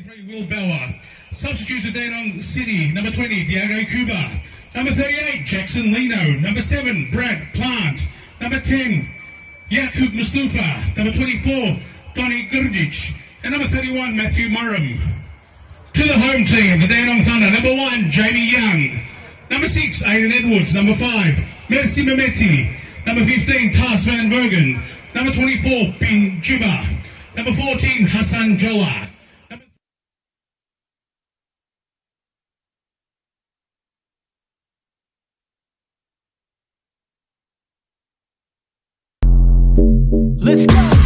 23, Will Bauer. Substitutes at Dandenong City, number 20, Diego Cuba. Number 38, Jackson Lino. Number 7, Brad Plant. Number 10, Yakub Mustafa. Number 24, Donny Gurdic. And number 31, Matthew Murram. To the home team, the Dandenong Thunder. Number 1, Jamie Young. Number 6, Aidan Edwards. Number 5, Merci Mehmeti. Number 15, Tas Van Vergen. Number 24, Bin Jiba. Number 14, Hassan Jola. Let's go!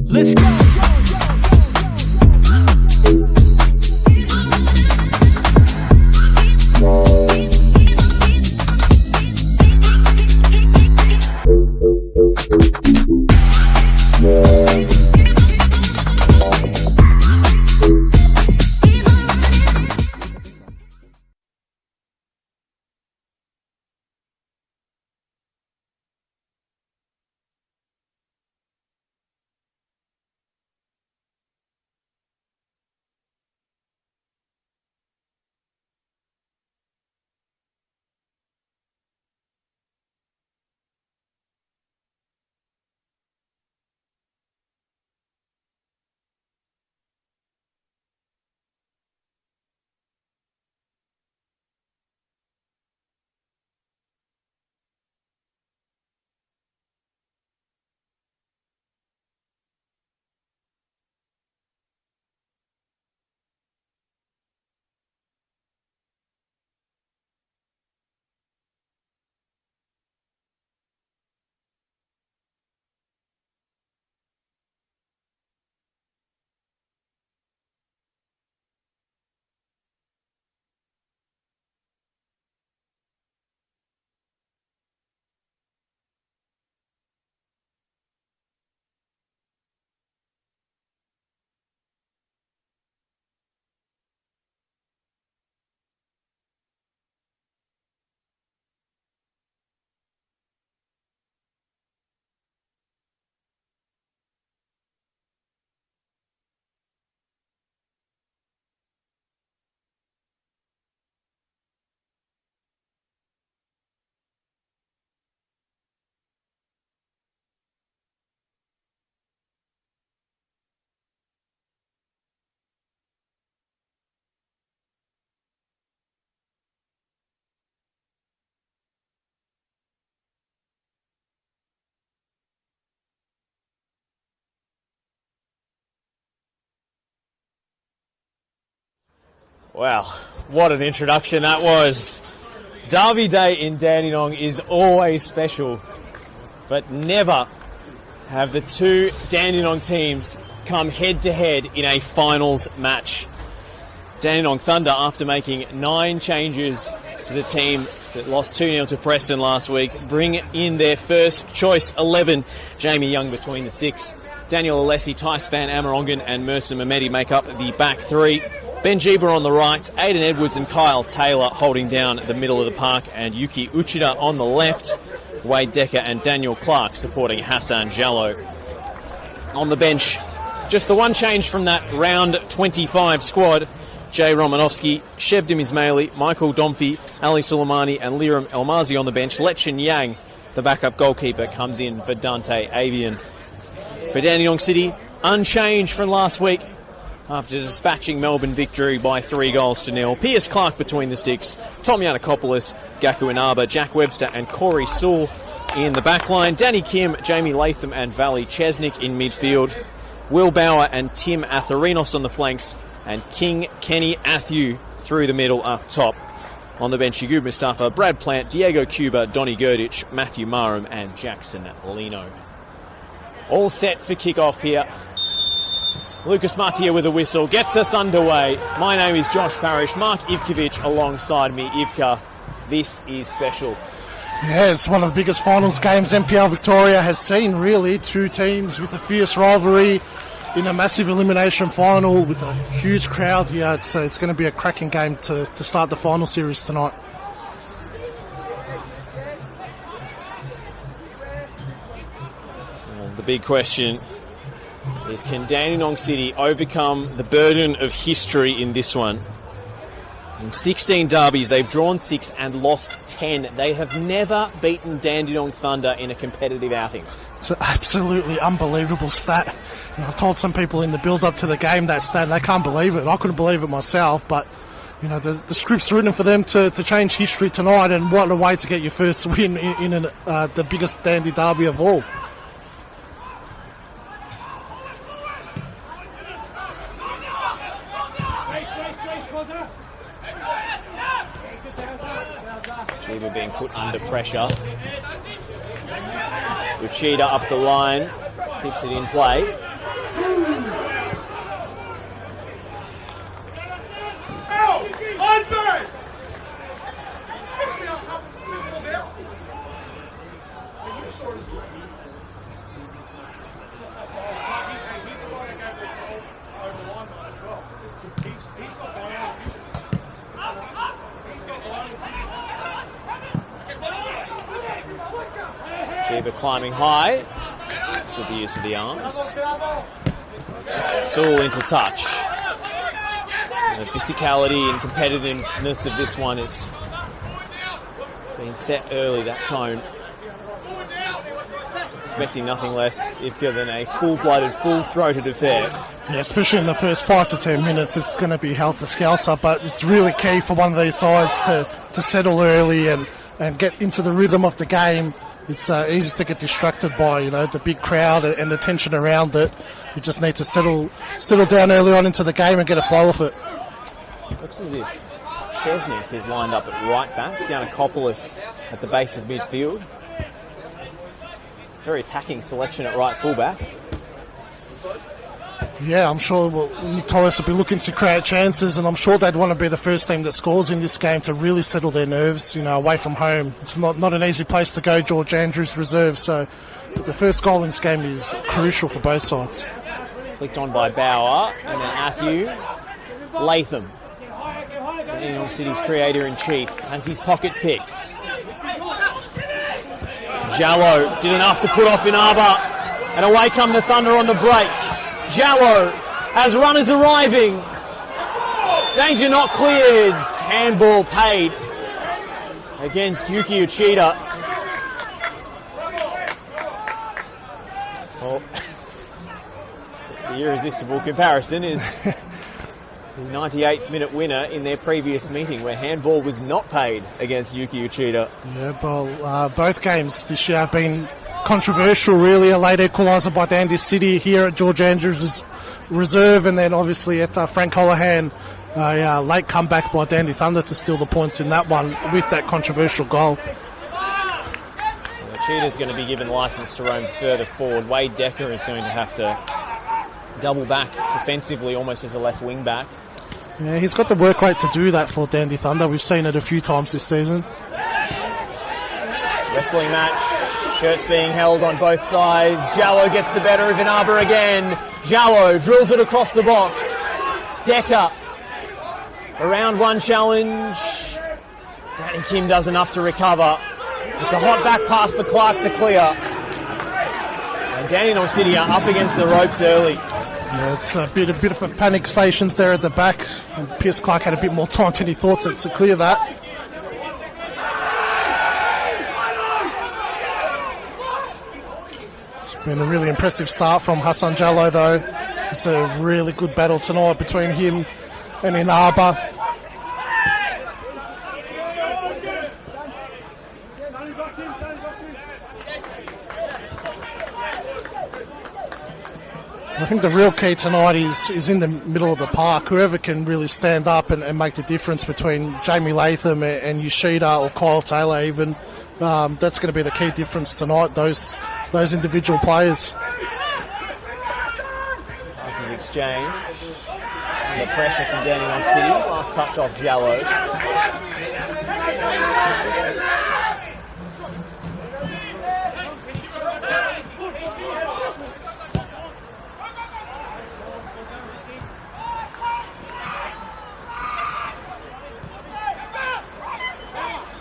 Let's go! Wow, what an introduction that was. Derby Day in Dandenong is always special, but never have the two Dandenong teams come head-to-head in a finals match. Dandenong Thunder, after making 9 changes to the team that lost 2-0 to Preston last week, bring in their first choice 11. Jamie Young between the sticks. Daniel Alessi, Tice Van Amerongen and Mercer Mehmedi make up the back three. Ben Jeeber on the right, Aidan Edwards and Kyle Taylor holding down the middle of the park, and Yuki Uchida on the left. Wade Decker and Daniel Clark supporting Hassan Jallo. On the bench, just the one change from that round 25 squad. Jay Romanovsky, Shevdim Ismaili, Michael Domfi, Ali Soleimani and Liram Elmazi on the bench. Lechen Yang, the backup goalkeeper, comes in for Dante Avian. For Dandenong City, unchanged from last week after dispatching Melbourne victory by 3-0. Pierce Clark between the sticks, Tom Yanakopoulos, Gaku Inaba, Jack Webster and Corey Sewell in the back line. Danny Kim, Jamie Latham and Valley Chesnick in midfield. Will Bauer and Tim Atharinos on the flanks, and King Kenny Athew through the middle up top. On the bench, Yagub Mustafa, Brad Plant, Diego Cuba, Donny Gurditch, Matthew Marum and Jackson Lino. All set for kickoff here. Lucas Matia with a whistle gets us underway. My name is Josh Parrish, Mark Ivkovic alongside me. Ivka, this is special. Yeah, it's one of the biggest finals games NPL Victoria has seen, really. Two teams with a fierce rivalry in a massive elimination final with a huge crowd here. So it's going to be a cracking game to start the final series tonight. The big question is, can Dandenong City overcome the burden of history in this one? In 16 derbies, they've drawn 6 and lost 10. They have never beaten Dandenong Thunder in a competitive outing. It's an absolutely unbelievable stat. I've told some people in the build-up to the game that stat, and they can't believe it. I couldn't believe it myself, but the script's written for them to change history tonight, and what a way to get your first win in the biggest Dandy derby of all. Jeeber being put under pressure. Uchida up the line, keeps it in play. Jeeber climbing high. That's with the use of the arms. Sewell into touch. The physicality and competitiveness of this one is being set early, that tone. Expecting nothing less, Ifka, than a full-blooded, full-throated affair. Yeah, especially in the first 5 to 10 minutes, it's going to be helter-skelter, but it's really key for one of these sides to settle early and get into the rhythm of the game. It's easy to get distracted by, the big crowd and the tension around it. You just need to settle down early on into the game and get a flow off it. Looks as if Chesnick is lined up at right back, Yanakopoulos at the base of midfield. Very attacking selection at right fullback. Yeah, I'm sure Nick Tolles will be looking to create chances, and I'm sure they'd want to be the first team that scores in this game to really settle their nerves, away from home. It's not an easy place to go, George Andrews Reserve, so the first goal in this game is crucial for both sides. Flicked on by Bauer, and then Athew. Latham, Dandenong City's creator-in-chief, has his pocket picked. Jallo did enough to put off Inaba, and away come the Thunder on the break. Jallo has runners arriving. Danger not cleared. Handball paid against Yuki Uchida. Well, the irresistible comparison is the 98th minute winner in their previous meeting, where handball was not paid against Yuki Uchida. Yeah, well, both games this year have been controversial, really. A late equaliser by Dandy City here at George Andrews Reserve, and then obviously at Frank Holohan A late comeback by Dandy Thunder to steal the points in that one with that controversial goal. So the Cheetah's going to be given licence to roam further forward. Wade Decker is going to have to double back defensively, almost as a left wing back. Yeah, he's got the work rate to do that for Dandy Thunder. We've seen it a few times this season. Wrestling match. Shirts being held on both sides. Jallo gets the better of Inaba again. Jallo drills it across the box. Decker. A round one challenge. Danny Kim does enough to recover. It's a hot back pass for Clark to clear. And Dandenong City are up against the ropes early. Yeah, it's a bit of a panic stations there at the back. And Pierce Clark had a bit more time than he thought to clear that. It's been a really impressive start from Hassan Jallo, though. It's a really good battle tonight between him and Inaba. I think the real key tonight is in the middle of the park. Whoever can really stand up and make the difference between Jamie Latham and Yoshida or Kyle Taylor even, that's going to be the key difference tonight, those individual players. Passes exchange. Under pressure from Dandenong City. Last touch off Jallo.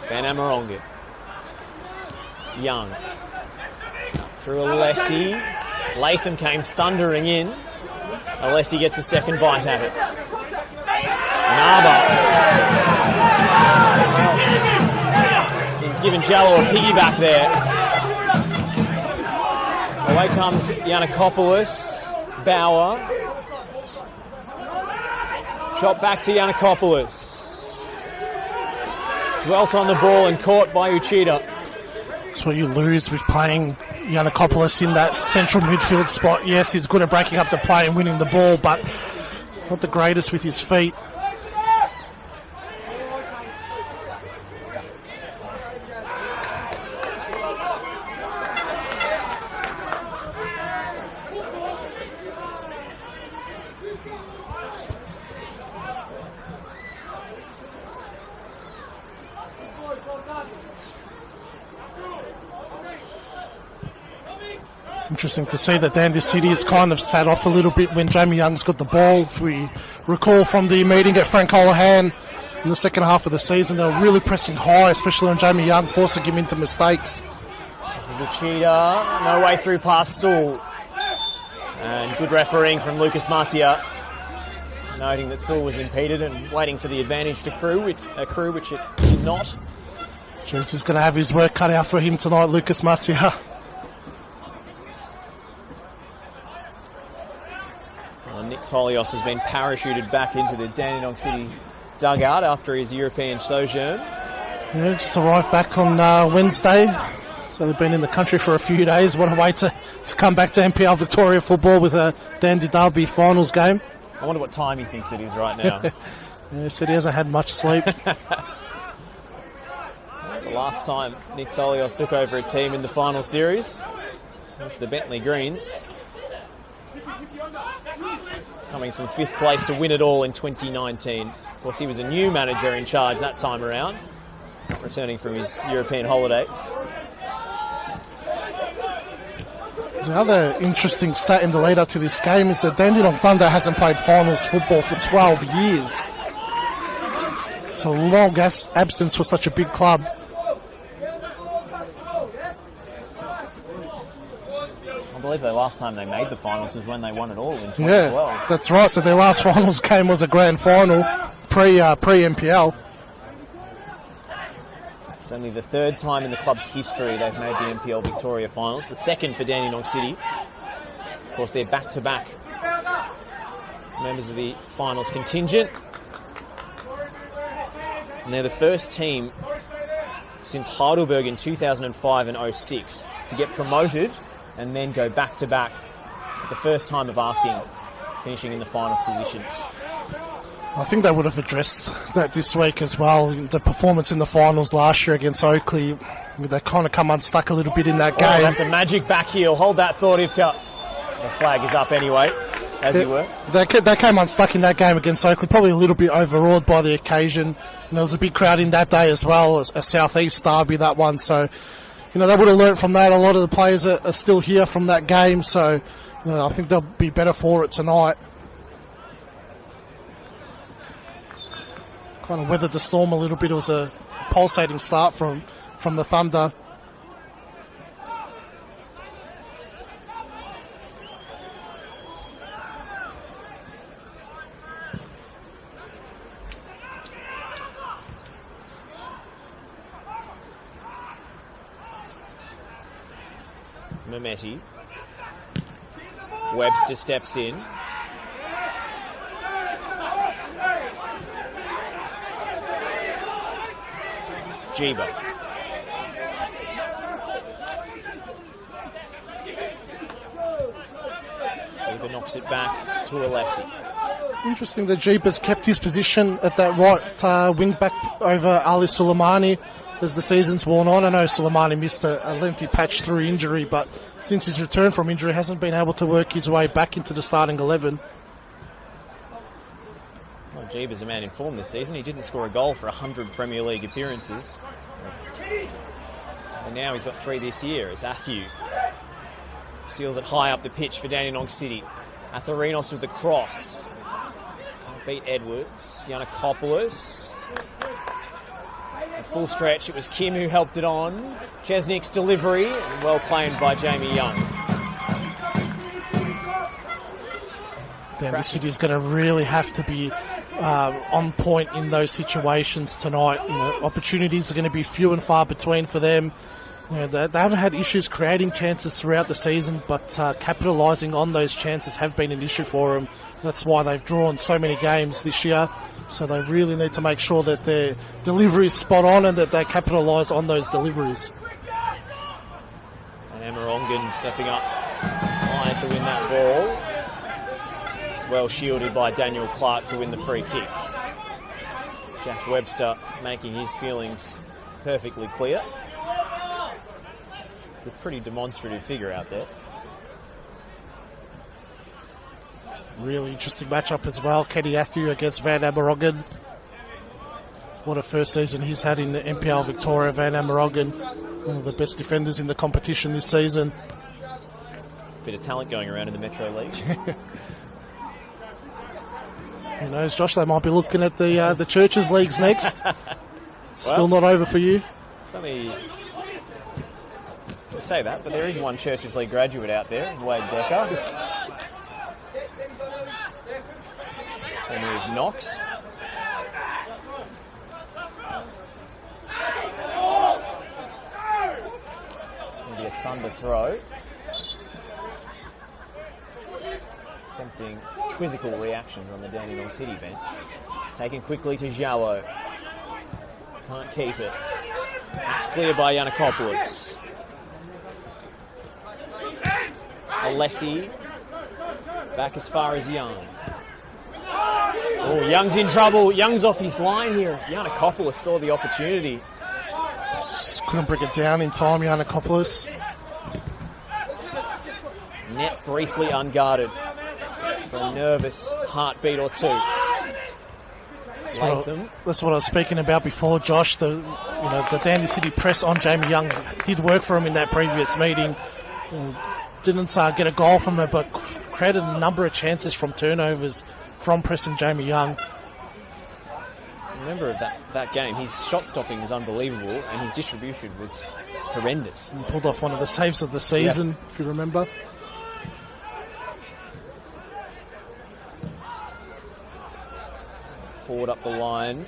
Van Amaronga. Young. Through Alessi. Latham came thundering in. Alessi gets a second bite at it. Naba. He's given Jallo a piggyback there. Away comes Yanakopoulos. Bauer. Shot back to Yanakopoulos. Dwelt on the ball and caught by Uchida. That's what you lose with playing Yanakopoulos in that central midfield spot. Yes, he's good at breaking up the play and winning the ball, but not the greatest with his feet. Interesting to see that Dandy City has kind of sat off a little bit when Jamie Young's got the ball. If we recall from the meeting at Frank Holohan in the second half of the season, they were really pressing high, especially on Jamie Young, forcing him into mistakes. This is a cheetah. No way through past Sewell. And good refereeing from Lucas Matia. Noting that Sewell was impeded and waiting for the advantage to accrue, which it did not. Jeez, he's going to have his work cut out for him tonight, Lucas Matia. Nick Tolios has been parachuted back into the Dandenong City dugout after his European sojourn. Yeah, just arrived back on Wednesday, so they've been in the country for a few days. What a way to come back to NPL Victoria football with a Dandy Derby finals game. I wonder what time he thinks it is right now. Yeah, said he hasn't had much sleep. The last time Nick Tolios took over a team in the final series was the Bentley Greens, coming from 5th place to win it all in 2019. Of course, he was a new manager in charge that time around, returning from his European holidays. The other interesting stat in the lead-up to this game is that Dandenong Thunder hasn't played finals football for 12 years. It's a long absence for such a big club. I believe the last time they made the finals was when they won it all in 2012. Yeah, that's right. So their last finals game was a grand final pre-NPL. It's only the 3rd time in the club's history they've made the NPL Victoria finals, the 2nd for Dandenong City. Of course, they're back-to-back members of the finals contingent. And they're the first team since Heidelberg in 2005 and 06 to get promoted and then go back-to-back for the first time of asking, finishing in the finals positions. I think they would have addressed that this week as well. The performance in the finals last year against Oakley, they kind of come unstuck a little bit in that game. Oh, that's a magic back heel. Hold that thought, Ivka. The flag is up anyway, as you were. They came unstuck in that game against Oakley, probably a little bit overawed by the occasion. And there was a big crowd in that day as well, a Southeast derby, that one. So, they would have learnt from that. A lot of the players are still here from that game. So, I think they'll be better for it tonight. Kind of weathered the storm a little bit. It was a pulsating start from the Thunder. Mehmeti. Webster steps in. Jiba. Jiba knocks it back to Alessi. Interesting that Jeepers kept his position at that right wing back over Ali Soleimani as the season's worn on. I know Soleimani missed a lengthy patch through injury, but since his return from injury hasn't been able to work his way back into the starting 11. Well, Jeeba's a man in form this season. He didn't score a goal for 100 Premier League appearances. And now he's got 3 this year as Athew steals it high up the pitch for Dandenong City. Atherinos with the cross. Can't beat Edwards. Yiannakopoulos. At full stretch, it was Kim who helped it on. Chesnick's delivery, and well claimed by Jamie Young. The City's going to really have to be on point in those situations tonight. Opportunities are going to be few and far between for them. They haven't had issues creating chances throughout the season, but capitalising on those chances have been an issue for them. That's why they've drawn so many games this year. So they really need to make sure that their delivery is spot on and that they capitalise on those deliveries. And Amarongan stepping up high to win that ball. It's well shielded by Daniel Clark to win the free kick. Jack Webster making his feelings perfectly clear. He's a pretty demonstrative figure out there. Really interesting matchup as well. Kenny Athew against Van Amarongan. What a first season he's had in the NPL Victoria. Van Amarongan, one of the best defenders in the competition this season. Bit of talent going around in the Metro League. Who knows, Josh? They might be looking at the Churches Leagues next. Still not over for you. It's only... We say that, but there is one Churches League graduate out there, Wade Decker. They move Knox. Maybe a Thunder throw. Tempting quizzical reactions on the Dandenong City bench. Taken quickly to Jallo. Can't keep it. It's clear by Yiannakopoulos. Alessi. Back as far as Young. Oh, Young's in trouble. Young's off his line here. Yiannakopoulos saw the opportunity. Just couldn't bring it down in time, Yiannakopoulos. Net briefly unguarded for a nervous heartbeat or two. That's what I was speaking about before, Josh. The Dandenong City press on Jamie Young did work for him in that previous meeting. Didn't get a goal from it, but created a number of chances from turnovers from pressing Jamie Young. Remember that game, his shot stopping was unbelievable and his distribution was horrendous. He pulled off one of the saves of the season, if you remember. Forward up the line.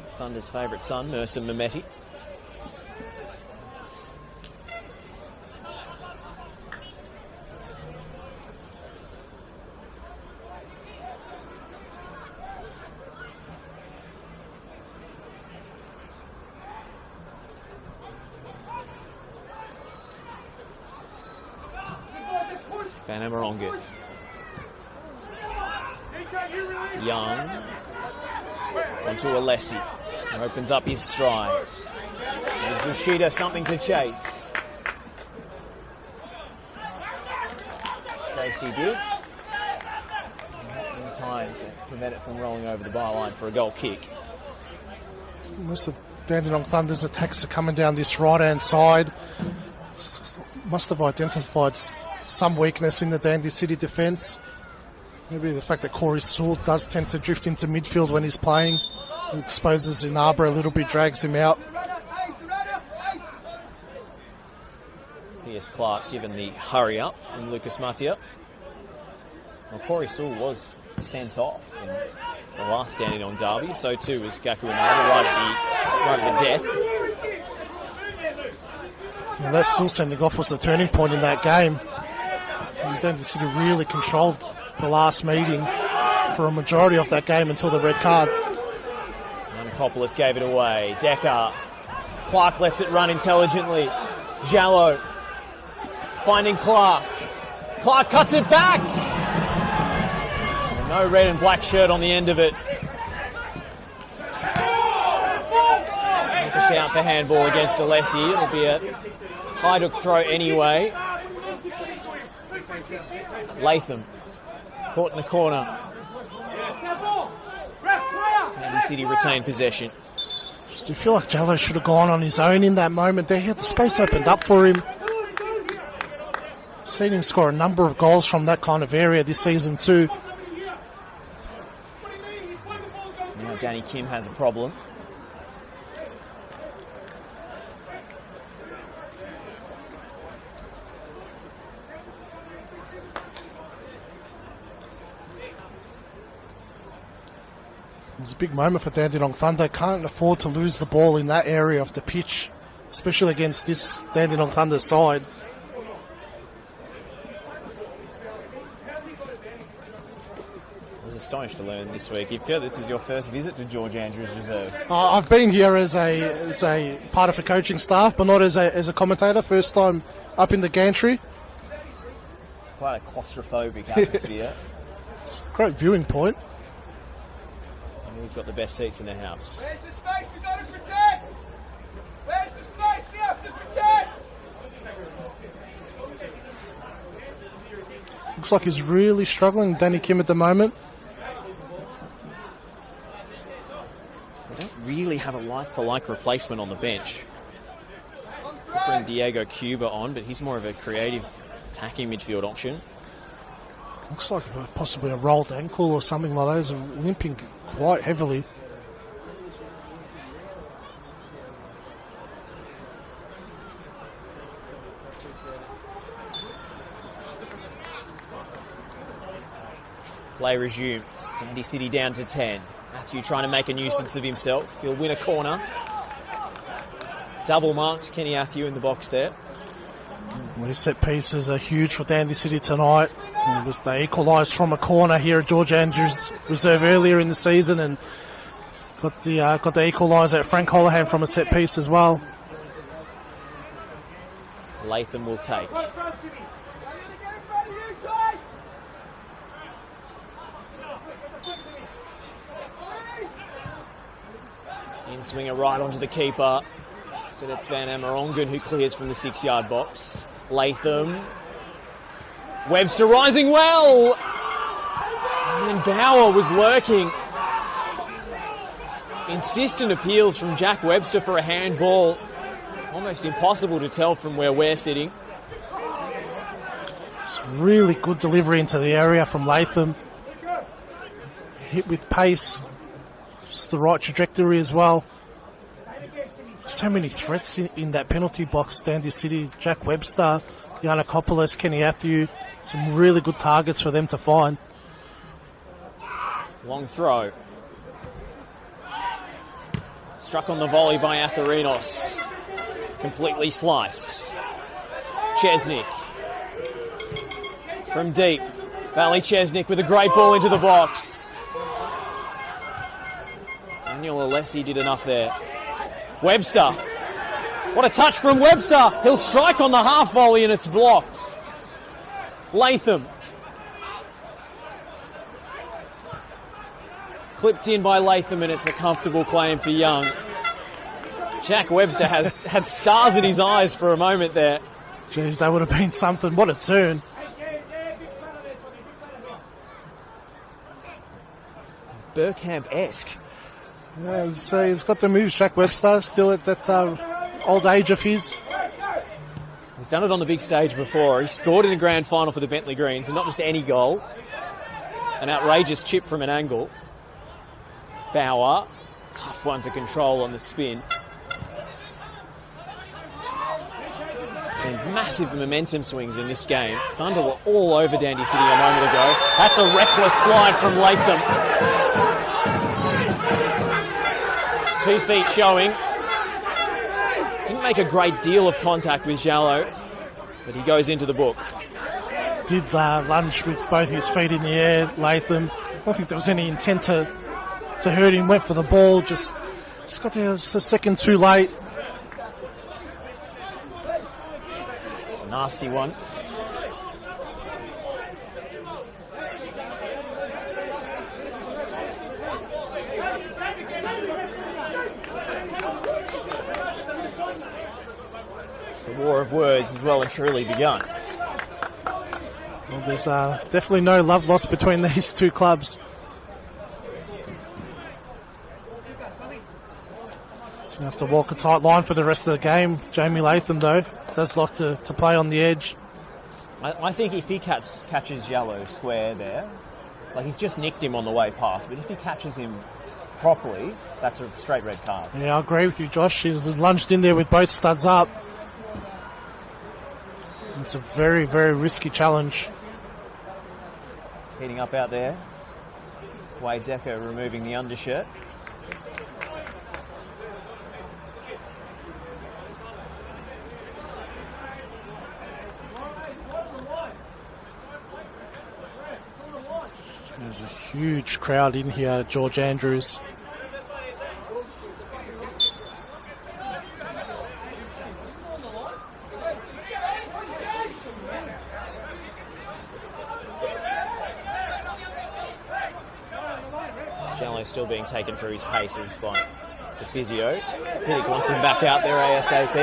Thunder's favourite son, Mercer Mehmeti. Van Amarongan. Young onto Alessi. Opens up his stride. Gives Uchida something to chase. Casey did. In time to prevent it from rolling over the byline for a goal kick. Most of Dandenong Thunder's attacks are coming down this right-hand side. Must have identified some weakness in the Dandy City defence. Maybe the fact that Corey Sewell does tend to drift into midfield when he's playing. He exposes Inabra a little bit, drags him out. Pierce Clark given the hurry up from Lucas Matia. Well, Corey Sewell was sent off in the last Dandenong derby. So too was Gaku Inabra right at the death. Now that Sewell sending off was the turning point in that game. And Dandy City really controlled the last meeting for a majority of that game until the red card. Coppolis gave it away. Decker. Clark lets it run intelligently. Jallo finding Clark. Clark cuts it back. And no red and black shirt on the end of it. Make a shout for handball against Alessi. It'll be a Hajduk throw anyway. Latham caught in the corner. Dandy City retained possession. So you feel like Jallo should have gone on his own in that moment. There, he had the space opened up for him. Seen him score a number of goals from that kind of area this season too. Now Danny Kim has a problem. It's a big moment for Dandenong Thunder. Can't afford to lose the ball in that area of the pitch, especially against this Dandenong Thunder side. I was astonished to learn this week, Ivka, this is your first visit to George Andrews Reserve. I've been here as a part of the coaching staff, but not as a commentator. First time up in the gantry. It's quite a claustrophobic atmosphere. It's a great viewing point. We've got the best seats in the house. Where's the space we've got to protect? Where's the space we have to protect? Looks like he's really struggling, Danny Kim, at the moment. They don't really have a like-for-like replacement on the bench. Could bring Diego Cuba on, but he's more of a creative attacking midfield option. Looks like possibly a rolled ankle or something like that. He's limping quite heavily. Play resumes. Dandy City down to 10. Matthew trying to make a nuisance of himself. He'll win a corner. Double marked Kenny Athieu in the box there. These set pieces are huge for Dandy City tonight. They equalised from a corner here at George Andrews Reserve earlier in the season, and got the equaliser at Frank Holohan from a set piece as well. Latham will take. In swinger right onto the keeper. Instead it's Van Amerongen who clears from the 6-yard box. Latham. Webster rising well. And then Bauer was lurking. Insistent appeals from Jack Webster for a handball. Almost impossible to tell from where we're sitting. It's really good delivery into the area from Latham. Hit with pace. Just the right trajectory as well. So many threats in that penalty box. Dandy City, Jack Webster, Yiannakopoulos, Kenny Athieu. Some really good targets for them to find. Long throw. Struck on the volley by Atherinos. Completely sliced. Chesnick. From deep. Valley Chesnick with a great ball into the box. Daniel Alessi did enough there. Webster. What a touch from Webster. He'll strike on the half volley and it's blocked. Latham. Clipped in by Latham, and it's a comfortable claim for Young. Jack Webster has had stars in his eyes for a moment there. Jeez, that would have been something. What a turn. Burkamp-esque. Yeah, he's got the moves, Jack Webster, still at that old age of his. He's done it on the big stage before. He scored in the grand final for the Bentley Greens, and not just any goal. An outrageous chip from an angle. Bauer, tough one to control on the spin. And massive momentum swings in this game. Thunder were all over Dandy City a moment ago. That's a reckless slide from Latham. 2 feet showing. Didn't make a great deal of contact with Jallow, but he goes into the book. Did lunge with both his feet in the air, Latham. I don't think there was any intent to hurt him. Went for the ball, just got there a second too late. It's a nasty one. The war of words has well and truly begun. Well, there's definitely no love lost between these two clubs. He's going to have to walk a tight line for the rest of the game. Jamie Latham, though, does like to play on the edge. I think if he catches Yellow square there, like he's just nicked him on the way past, but if he catches him properly, that's a straight red card. Yeah, I agree with you, Josh. He's lunged in there with both studs up. It's a very, very risky challenge. It's heating up out there. Wade Decker removing the undershirt. There's a huge crowd in here at George Andrews. Still being taken through his paces by the physio. Piddick wants him back out there ASAP.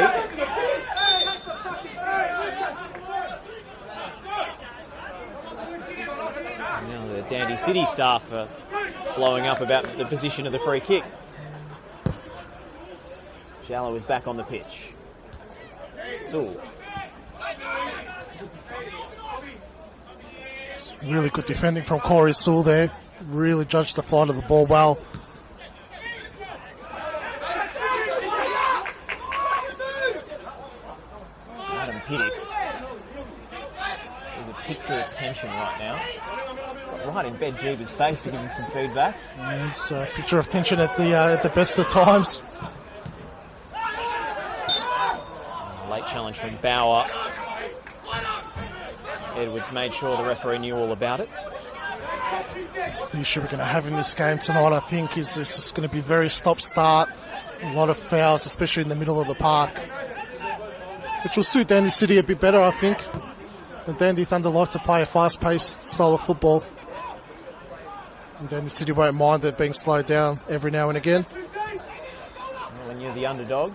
Now the Dandy City staff are blowing up about the position of the free kick. Jallow is back on the pitch. Sewell. Really good defending from Corey Sewell there. Really judged the flight of the ball well. Adam Piddick is a picture of tension right now. Got right in Ben Jeeber's face to give him some feedback. It's a picture of tension at the best of times. Late challenge from Bauer. Edwards made sure the referee knew all about it. It's the issue we're going to have in this game tonight, I think, is this is going to be very stop-start. A lot of fouls, especially in the middle of the park, which will suit Dandy City a bit better, I think. And Dandy Thunder like to play a fast-paced style of football. And Dandy City won't mind it being slowed down every now and again. When you're the underdog,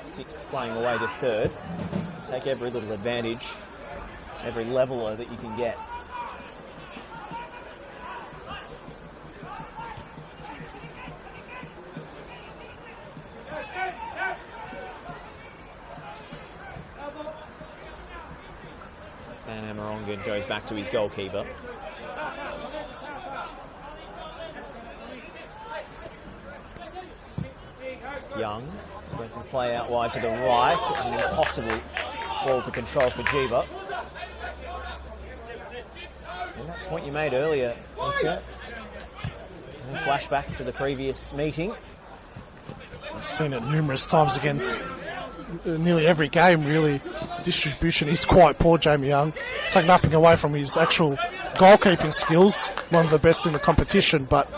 sixth playing away to third, take every little advantage, every leveller that you can get. Van Amerongen goes back to his goalkeeper. Young spreads the play out wide to the right. It's an impossible ball to control for Jeeba. And that point you made earlier, Oscar, flashbacks to the previous meeting. I've seen it numerous times against nearly every game, really. His distribution is quite poor, Jamie Young. Take nothing away from his actual goalkeeping skills, one of the best in the competition, but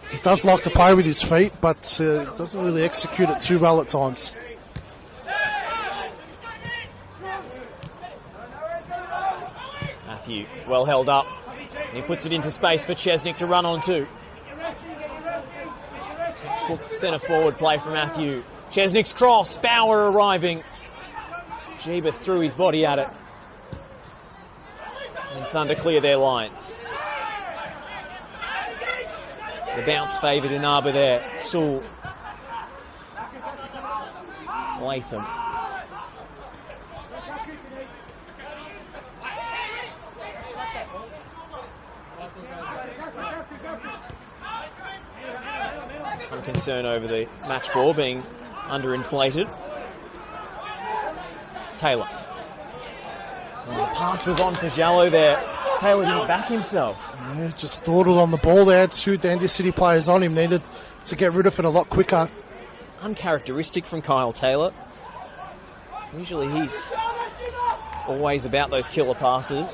he does like to play with his feet, but doesn't really execute it too well at times. Matthew, well held up. And he puts it into space for Chesnick to run on to. Textbook centre forward play from Matthew. Chesnick's cross, Bauer arriving. Jeeba threw his body at it. And Thunder clear their lines. The bounce favoured Inaba there. Sewell. Latham. Some concern over the match ball being underinflated. Taylor. The pass was on for Jallo there. Taylor didn't back himself. Yeah, just dawdled on the ball there. 2 Dandy City players on him. Needed to get rid of it a lot quicker. It's uncharacteristic from Kyle Taylor. Usually he's always about those killer passes.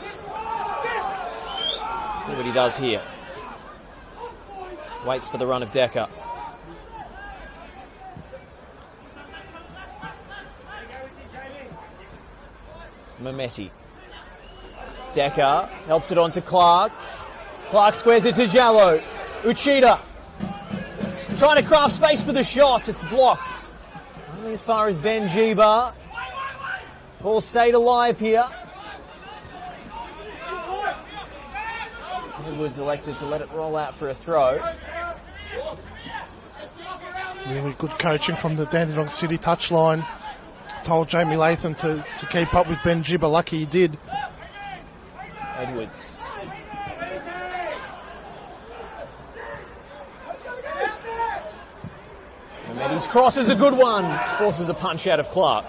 See what he does here. Waits for the run of Decker. Mametti. Decker helps it on to Clark. Clark squares it to Jallo. Uchida trying to craft space for the shot. It's blocked. Only as far as Ben Jeeba. Ball stayed alive here. Edwards elected to let it roll out for a throw. Really good coaching from the Dandenong City touchline. Told Jamie Latham to keep up with Ben Jeeba. Lucky he did. Edwards. Mametti's cross is a good one. Forces a punch out of Clark.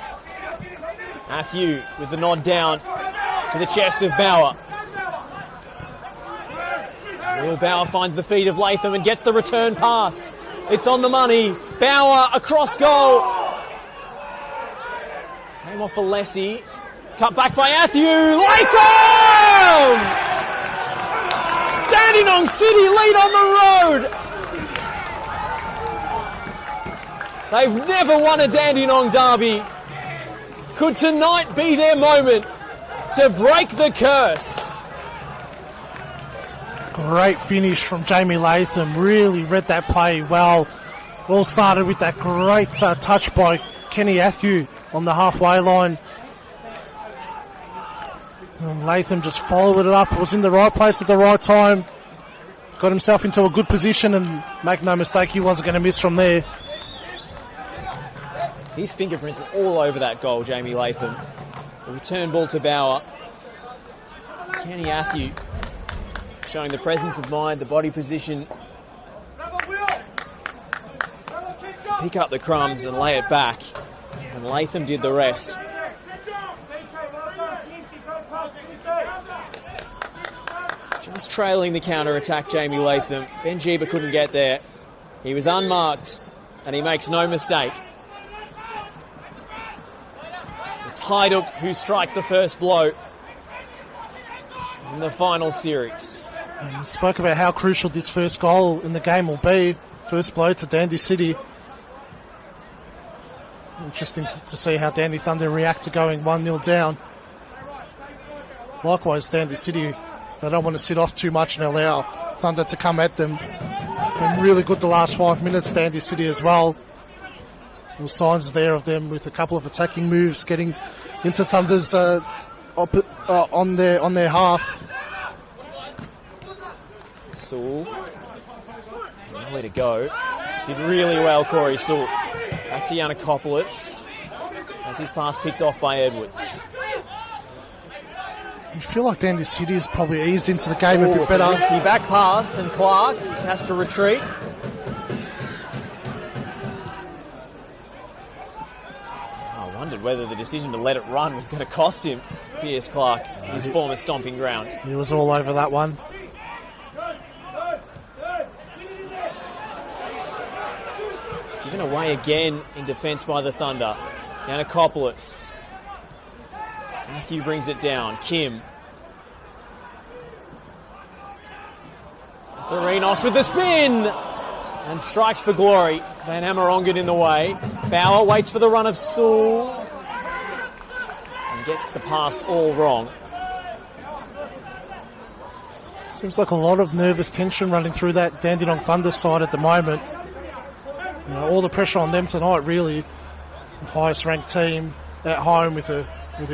Matthew with the nod down to the chest of Bauer. Will Bauer finds the feet of Latham and gets the return pass. It's on the money. Bauer across goal. Came off for Lessie. Cut back by Matthew. Latham! Dandenong City lead on the road. They've never won a Dandenong derby. Could tonight be their moment to break the curse? Great finish from Jamie Latham. Really read that play well. All started with that great touch by Kenny Matthew on the halfway line. And Latham just followed it up. Was in the right place at the right time. Got himself into a good position, and make no mistake, he wasn't going to miss from there. His fingerprints were all over that goal, Jamie Latham. The return ball to Bauer. Kenny Matthew showing the presence of mind, the body position. Pick up the crumbs and lay it back. And Latham did the rest. Just trailing the counter-attack, Jamie Latham. Ben Jeeba couldn't get there. He was unmarked, and he makes no mistake. It's Hajduk who strike the first blow in the final series. We spoke about how crucial this first goal in the game will be. First blow to Dandy City. Interesting to see how Dandy Thunder react to going 1-0 down. Likewise, Dandy City, they don't want to sit off too much and allow Thunder to come at them. Been really good the last 5 minutes, Dandy City as well. All signs there of them with a couple of attacking moves getting into Thunder's on their half. Sewell, nowhere to go. Did really well, Corey Sewell. Back to Yiannakopoulos as his pass picked off by Edwards. You feel like Dandy City has probably eased into the game a bit better. It's a risky back pass, and Clark has to retreat. I wondered whether the decision to let it run was going to cost him, Pierce Clark, his former stomping ground. He was all over that one. Given away again in defence by the Thunder. Yiannakopoulos. Matthew brings it down. Kim. Marinos with the spin! And strikes for glory. Van Amerongen in the way. Bauer waits for the run of Sewell. And gets the pass all wrong. Seems like a lot of nervous tension running through that Dandenong Thunder side at the moment. all the pressure on them tonight, really. The highest ranked team at home with a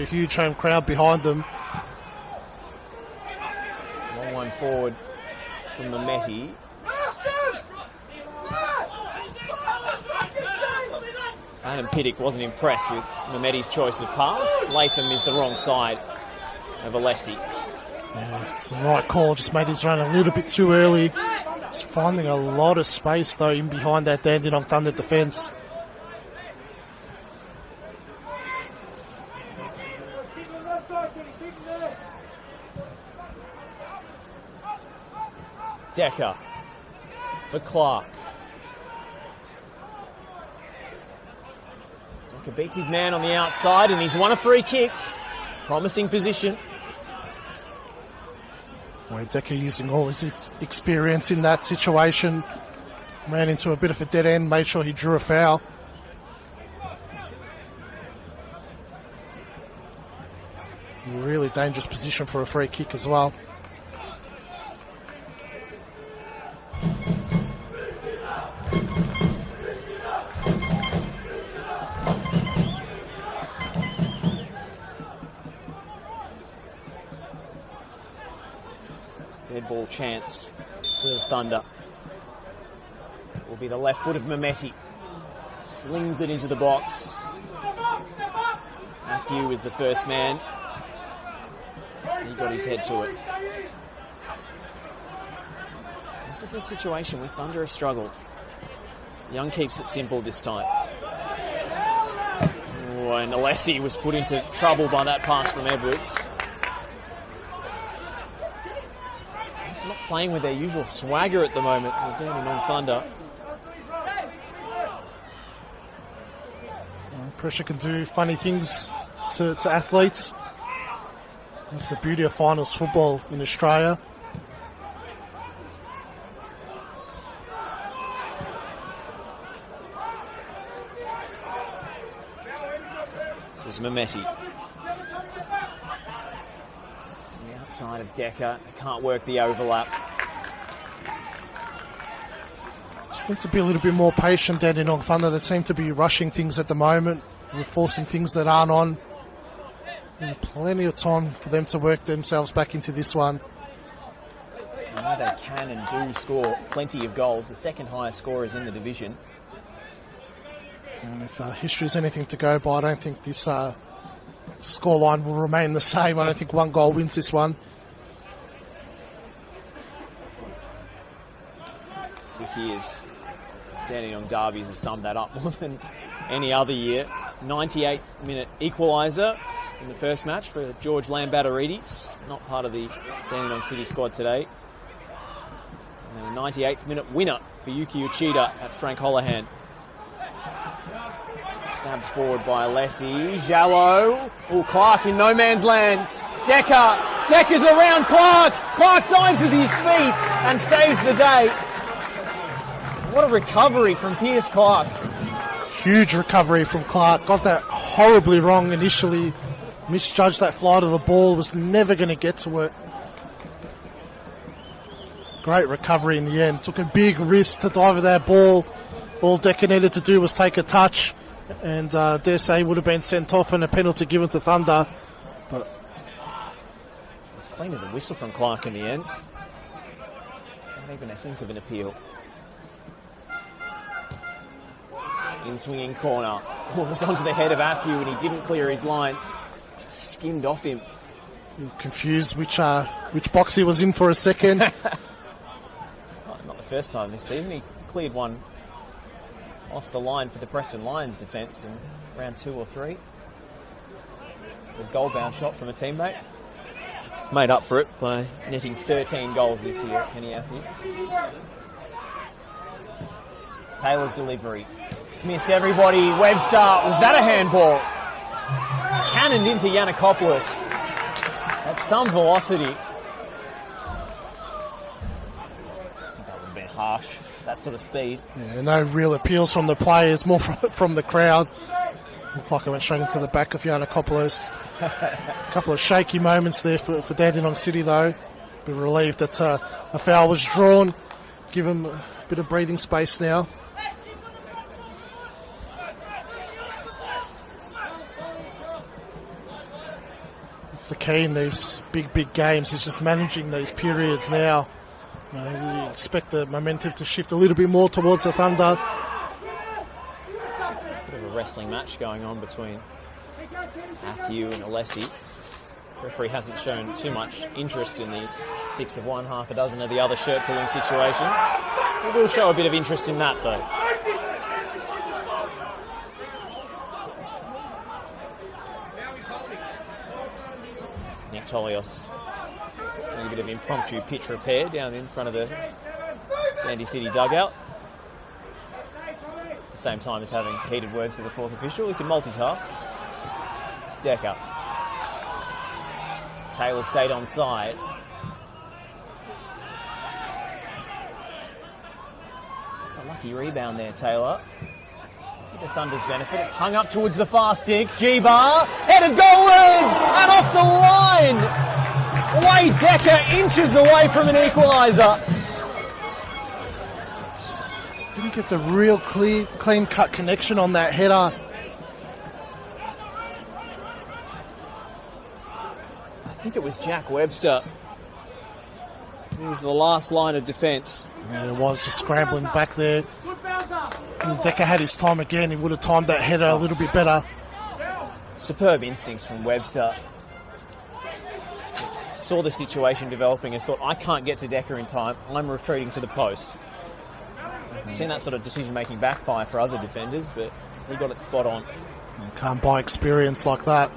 huge home crowd behind them. Long one forward from Mehmeti. Adam Piddick wasn't impressed with Mehmeti's choice of pass. Latham is the wrong side of Alessi. Yeah, it's the right call, just made his run a little bit too early. He's finding a lot of space, though, in behind that Dandenong Thunder defence. Decker for Clark. Decker beats his man on the outside and he's won a free kick. Promising position. Well, Decker using all his experience in that situation. Ran into a bit of a dead end, made sure he drew a foul. Really dangerous position for a free kick as well. Dead ball chance for the Thunder. It will be the left foot of Mehmeti. Slings it into the box. Matthew is the first man. He got his head to it. This is a situation where Thunder have struggled. Young keeps it simple this time. Oh, and Alessi was put into trouble by that pass from Edwards. He's not playing with their usual swagger at the moment. They're down on Thunder. Pressure can do funny things to athletes. That's the beauty of finals football in Australia. This is Mehmeti. On the outside of Decker. They can't work the overlap. Just need to be a little bit more patient, Dandenong Thunder. They seem to be rushing things at the moment. We're forcing things that aren't on. And plenty of time for them to work themselves back into this one. I know they can and do score plenty of goals. The second highest scorers in the division. And if history is anything to go by, I don't think this scoreline will remain the same. I don't think one goal wins this one. This year's Dandenong derbies have summed that up more than any other year. 98th minute equaliser in the first match for George Lambatarides, not part of the Dandenong City squad today. And then a 98th minute winner for Yuki Uchida at Frank Holohan. Stabbed forward by Alessi. Jallo. Oh, Clark in no man's land. Decker. Decker's around Clark. Clark dives at his feet and saves the day. What a recovery from Pierce Clark. Huge recovery from Clark. Got that horribly wrong initially. Misjudged that flight of the ball. Was never going to get to it. Great recovery in the end. Took a big risk to dive at that ball. All Decker needed to do was take a touch. And dare say would have been sent off and a penalty given to Thunder. But it was clean as a whistle from Clark in the end. Not even a hint of an appeal. In swinging corner. Oh, it was onto the head of Matthew and he didn't clear his lines. Just skimmed off him. Confused which box he was in for a second. Not the first time this season. He cleared one off the line for the Preston Lions defence in round 2 or 3. The goal-bound shot from a teammate. It's made up for it by netting 13 goals this year at Penny Avenue. Taylor's delivery. It's missed everybody. Webster, was that a handball? Cannoned into Yanakopoulos at some velocity. I think that would have been harsh. That sort of speed. Yeah, no real appeals from the players, more from the crowd. Looked like it went straight into the back of Yanakopoulos. A couple of shaky moments there for Dandenong City, though. Be relieved that a foul was drawn. Give him a bit of breathing space now. That's the key in these big games, is just managing these periods now. You expect the momentum to shift a little bit more towards the Thunder. Bit of a wrestling match going on between Matthew and Alessi. Referee hasn't shown too much interest in the 6 of one, half a dozen of the other shirt pulling situations. He will show a bit of interest in that though. Nick Tolios doing a bit of impromptu pitch repair down in front of the Dandy City dugout. At the same time as having heated words to the fourth official, he can multitask. Decker. Taylor stayed on side. It's a lucky rebound there, Taylor. For the Thunder's benefit, it's hung up towards the far stick. G-Bar, headed goalwards, and off the line. Wade Decker inches away from an equaliser. Didn't get the real clean-cut connection on that header. I think it was Jack Webster. He was the last line of defence. Yeah, it was, just scrambling back there. And Decker had his time again. He would have timed that header a little bit better. Superb instincts from Webster. Saw the situation developing and thought, I can't get to Decker in time. I'm retreating to the post. I've seen that sort of decision-making backfire for other defenders, but he got it spot on. You can't buy experience like that.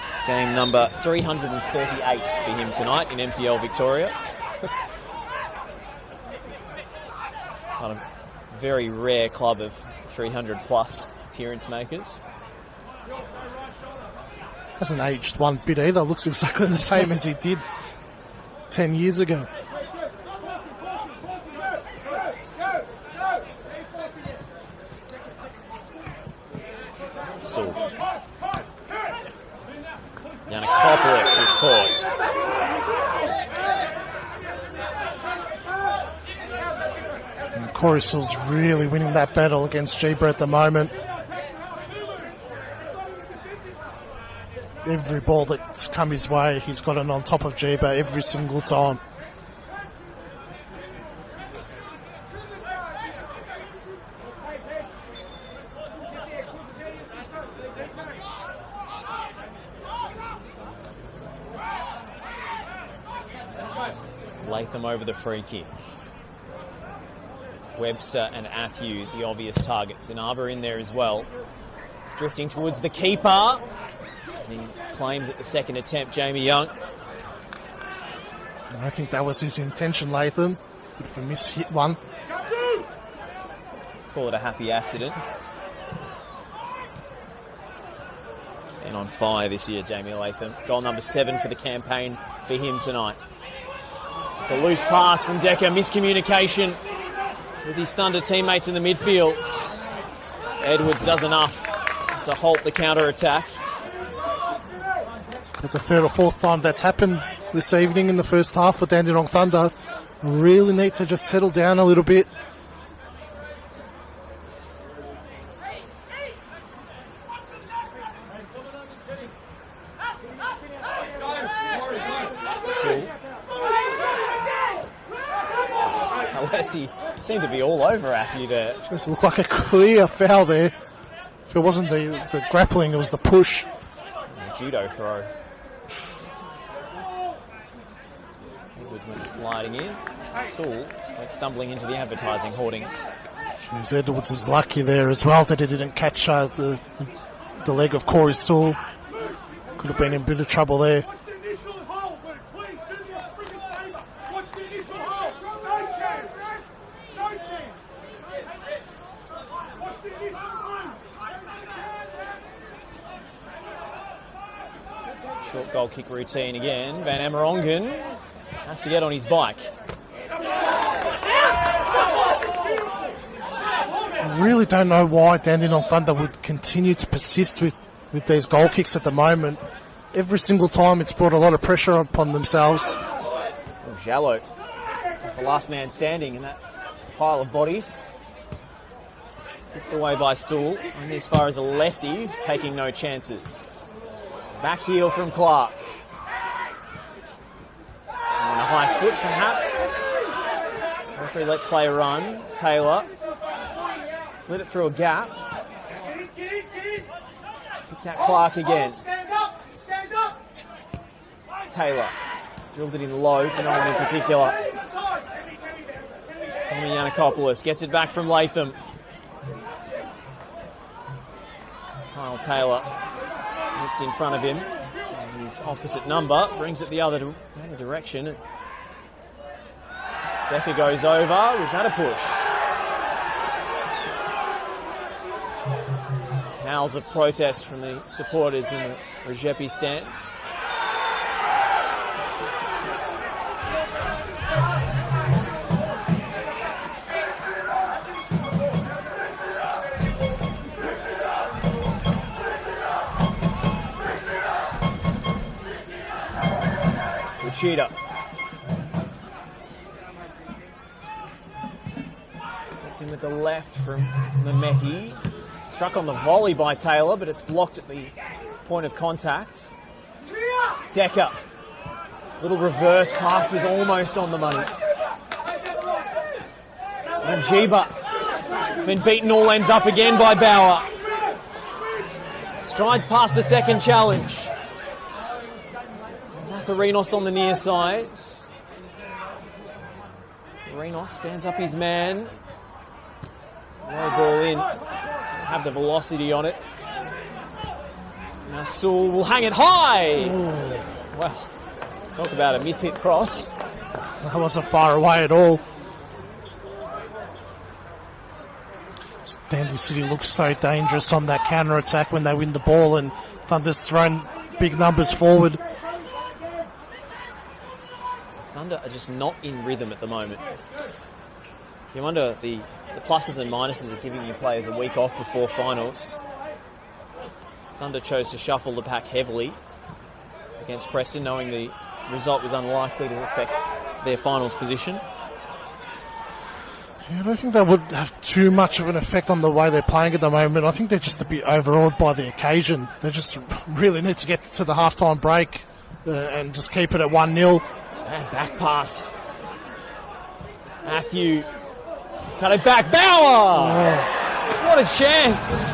It's game number 338 for him tonight in NPL Victoria. Kind of very rare club of 300-plus appearance makers. Hasn't aged one bit either. Looks exactly the same as he did 10 years ago. So, Yanakopoulos was caught. And Corey Sill's really winning that battle against Jeeba at the moment. Every ball that's come his way, he's got it on top of Jeeba every single time. Latham over the free kick. Webster and Atthew, the obvious targets. And Arbour in there as well. It's drifting towards the keeper. He claims at the second attempt, Jamie Young. I think that was his intention, Latham. If a miss hit one. Call it a happy accident. And on fire this year, Jamie Latham. Goal number 7 for the campaign for him tonight. It's a loose pass from Decker. Miscommunication with his Thunder teammates in the midfield. Edwards does enough to halt the counter-attack. But the third or fourth time that's happened this evening in the first half for Dandenong Thunder. Really need to just settle down a little bit. Alessi seemed to be all over Atthew there. Just looked like a clear foul there. If it wasn't the grappling, it was the push. And a judo throw. Edwards went sliding in. Saul went stumbling into the advertising hoardings. Jeez, Edwards is lucky there as well that he didn't catch the leg of Corey Saul. Could have been in a bit of trouble there. Short goal kick routine again. Van Amerongen has to get on his bike. I really don't know why Dandenong Thunder would continue to persist with these goal kicks at the moment. Every single time it's brought a lot of pressure upon themselves. Oh, Jallo is the last man standing in that pile of bodies. Kicked away by Sewell. Only as far as Alessi, taking no chances. Back heel from Clark. On a high foot, perhaps. Referee lets play a run. Taylor slid it through a gap. Kicks out Clark again. Taylor drilled it in low to no one in particular. Tommy Yanakopoulos gets it back from Latham. Kyle Taylor nipped in front of him. And his opposite number brings it the other direction. Decker goes over. Was that a push? Howls of protest from the supporters in the Rajepi stand. Cheetah. Picked in with the left from Mameti. Struck on the volley by Taylor, but it's blocked at the point of contact. Decker. Little reverse pass was almost on the money. And Jeeba. It's been beaten all ends up again by Bauer. Strides past the second challenge. Renos on the near side. Renos stands up his man. Low ball in. Doesn't have the velocity on it. Now Sewell will hang it high. Ooh. Well, talk about a mishit cross. That wasn't far away at all. Dandy City looks so dangerous on that counter-attack when they win the ball, and Thunder's thrown big numbers forward. Thunder are just not in rhythm at the moment. You wonder the pluses and minuses of giving you players a week off before finals. Thunder chose to shuffle the pack heavily against Preston, knowing the result was unlikely to affect their finals position. Yeah, I don't think that would have too much of an effect on the way they're playing at the moment. I think they're just a bit overawed by the occasion. They just really need to get to the halftime break and just keep it at 1-0. And back pass. Matthew cut it back. Bauer! Oh. What a chance.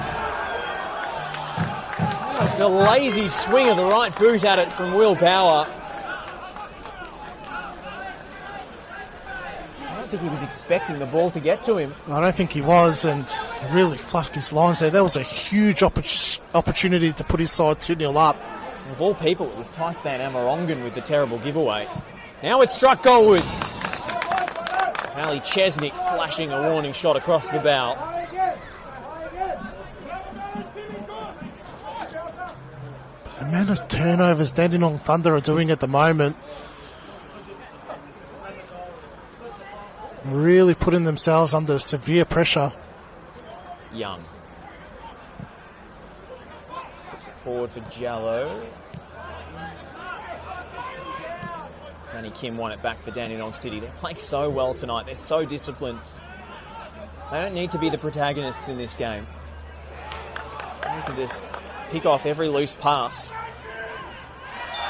Almost a lazy swing of the right boot at it from Will Bauer. I don't think he was expecting the ball to get to him. I don't think he was, and he really fluffed his lines there. That was a huge opportunity to put his side 2-0 up. And of all people, it was Tice Van Amerongen with the terrible giveaway. Now it's struck goalwards. Ali Chesnick flashing a warning shot across the bow. The amount of turnovers Dandenong Thunder are doing at the moment, really putting themselves under severe pressure. Young. Puts it forward for Jallo. Danny Kim won it back for Dandenong City. They're playing so well tonight. They're so disciplined. They don't need to be the protagonists in this game. They can just pick off every loose pass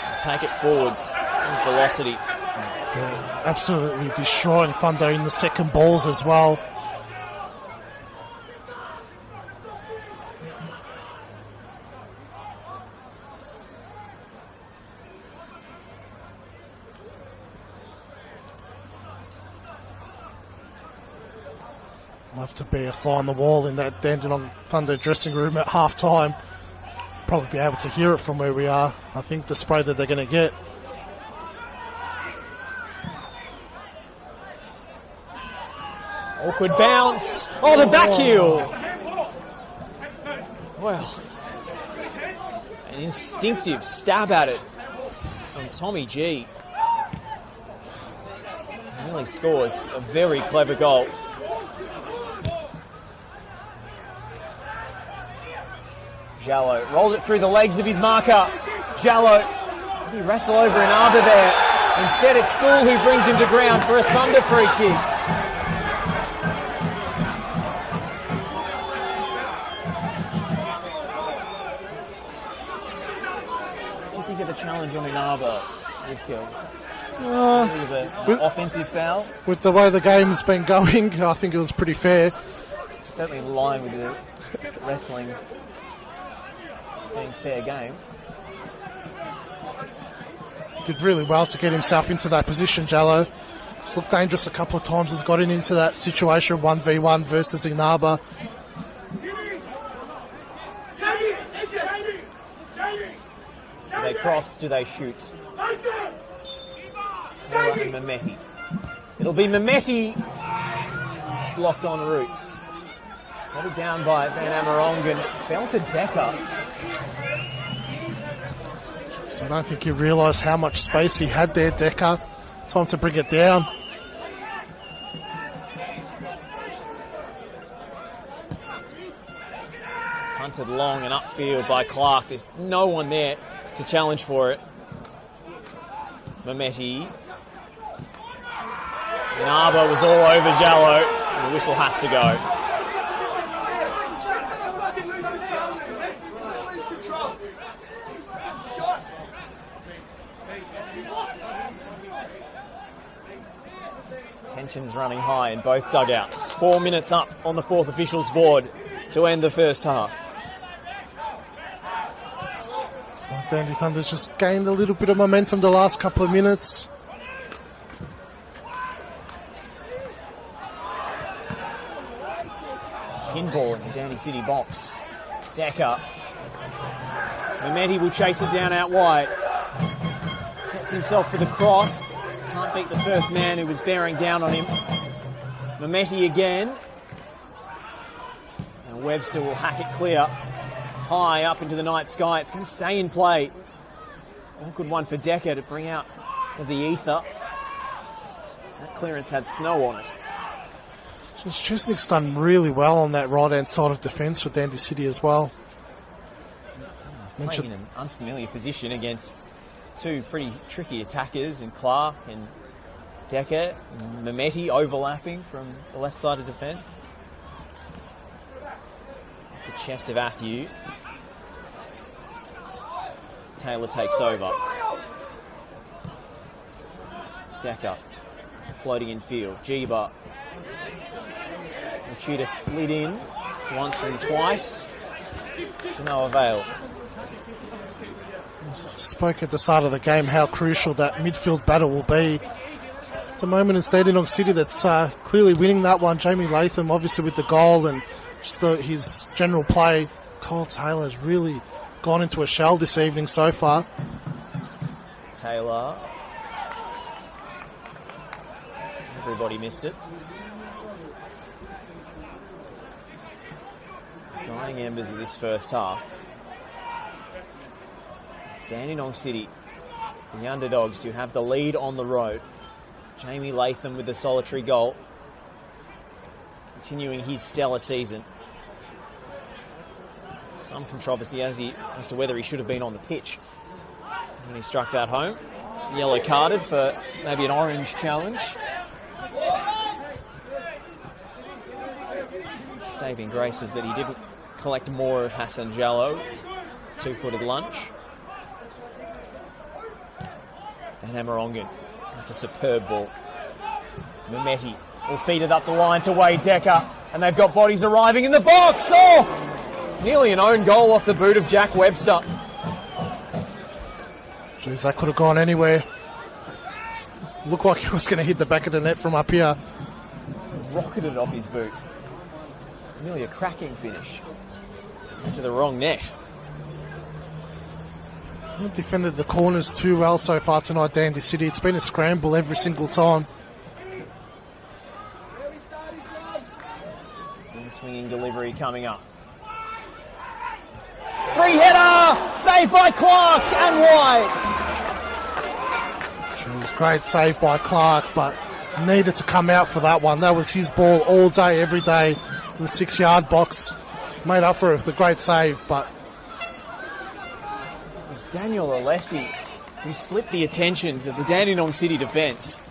and take it forwards with velocity. They're absolutely destroying Thunder in the second balls as well. Love to be a fly on the wall in that Dandenong Thunder dressing room at half-time. Probably be able to hear it from where we are. I think the spray that they're going to get. Awkward bounce. Oh, the back heel. Well, an instinctive stab at it from Tommy G. He nearly scores a very clever goal. Jallo rolled it through the legs of his marker. Jallo, he wrestle over an arbor there. Instead, it's Sewell who brings him to ground for a Thunder free kick. think of the challenge on Inaba with Gills? An offensive foul? With the way the game's been going, I think it was pretty fair. Certainly in line with the wrestling being fair game. Did really well to get himself into that position, Jallo. It's looked dangerous a couple of times. Has gotten into that situation 1v1 versus Inaba. Do they cross? Do they shoot? Taylor and Mehmeti. It'll be Mehmeti. It's blocked on Roots. Got it down by Van Amerongen. Fell to Decker. So I don't think he realised how much space he had there, Decker. Time to bring it down. Hunted long and upfield by Clark. There's no one there to challenge for it. Mehmeti. Inaba was all over Jallo. And the whistle has to go. Tensions running high in both dugouts. 4 minutes up on the fourth official's board to end the first half. Dandy Thunder's just gained a little bit of momentum the last couple of minutes. Pinball in the Dandy City box. Decker. Mehmeti will chase it down out wide. Sets himself for the cross. Can't beat the first man who was bearing down on him. Mehmeti again. And Webster will hack it clear. High up into the night sky. It's going to stay in play. Awkward one for Decker to bring out of the ether. That clearance had snow on it. Chesnick's done really well on that right-hand side of defence for Dandy City as well. Playing in an unfamiliar position against two pretty tricky attackers in Clark and Decker. Mehmeti overlapping from the left side of defence. Off the chest of Athieu. Taylor takes over. Decker floating in field. Jeeba. Machida slid in once and twice to no avail. Spoke at the start of the game how crucial that midfield battle will be. At the moment it's Dandenong City that's clearly winning that one. Jamie Latham obviously with the goal and just his general play. Kyle Taylor has really gone into a shell this evening so far. Taylor. Everybody missed it. Dying embers of this first half. It's Dandenong City, the underdogs who have the lead on the road. Jamie Latham with the solitary goal, continuing his stellar season. Some controversy as to whether he should have been on the pitch when he struck that home. Yellow carded for maybe an orange challenge. Saving grace is that he didn't collect more of Hassan Jallo. Two-footed lunch. Van Amerongen. That's a superb ball. Mehmeti will feed it up the line to Wade Decker. And they've got bodies arriving in the box. Oh! Nearly an own goal off the boot of Jack Webster. Jeez, that could have gone anywhere. Looked like he was going to hit the back of the net from up here. Rocketed off his boot. Nearly a cracking finish. Into the wrong net. Defended the corners too well so far tonight, Dandy City. It's been a scramble every single time. In-swinging delivery coming up. Free header! Saved by Clark and wide. Jeez, great save by Clark, but needed to come out for that one. That was his ball all day, every day in the 6-yard box. Made up for it with a great save, but it's Daniel Alessi who slipped the attentions of the Dandenong City defence.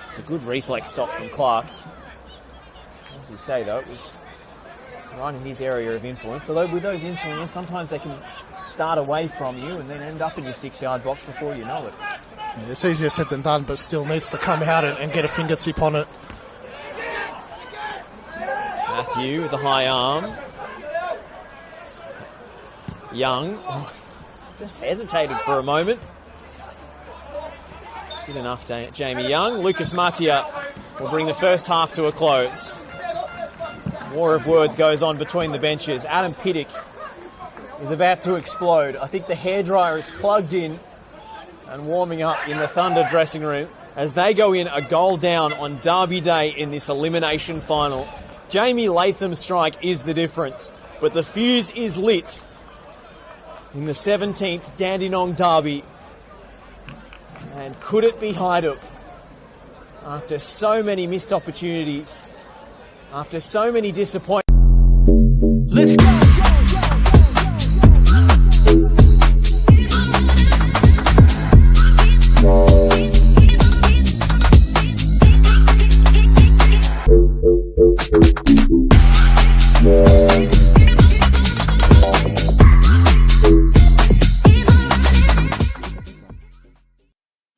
It's a good reflex stop from Clark. As you say, though, it was right in his area of influence. Although with those influences, sometimes they can start away from you and then end up in your 6-yard box before you know it. It's easier said than done, but still needs to come out and get a fingertip on it. Matthew with the high arm. Young just hesitated for a moment. Did enough, Jamie Young. Lucas Matia will bring the first half to a close. War of words goes on between the benches. Adam Piddick is about to explode. I think the hairdryer is plugged in and warming up in the Thunder dressing room as they go in a goal down on Derby Day in this elimination final. Jamie Latham's strike is the difference, but the fuse is lit in the 17th Dandenong Derby. And could it be Hajduk? After so many missed opportunities, after so many disappointments. Let's go.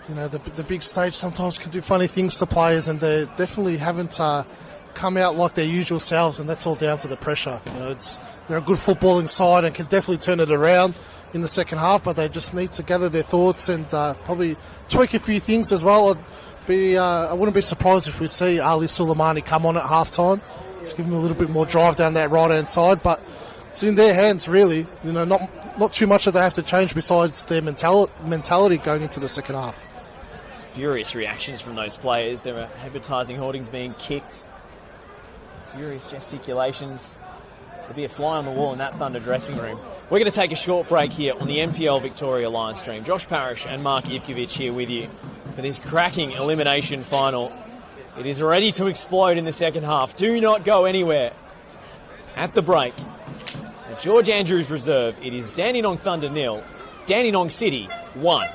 You know, the big stage sometimes can do funny things to players, and they definitely haven't come out like their usual selves, and that's all down to the pressure. You know, they're a good footballing side and can definitely turn it around in the second half, but they just need to gather their thoughts and probably tweak a few things as well. I wouldn't be surprised if we see Ali Suleimani come on at half-time to give him a little bit more drive down that right-hand side, but it's in their hands, really. You know, not too much that they have to change besides their mentality going into the second half. Furious reactions from those players. There are advertising hoardings being kicked. Furious gesticulations. To be a fly on the wall in that Thunder dressing room. We're going to take a short break here on the NPL Victoria live stream. Josh Parrish and Mark Ivkovic here with you for this cracking elimination final. It is ready to explode in the second half. Do not go anywhere. At the break, at George Andrews Reserve, it is Dandenong Thunder 0, Dandenong City 1.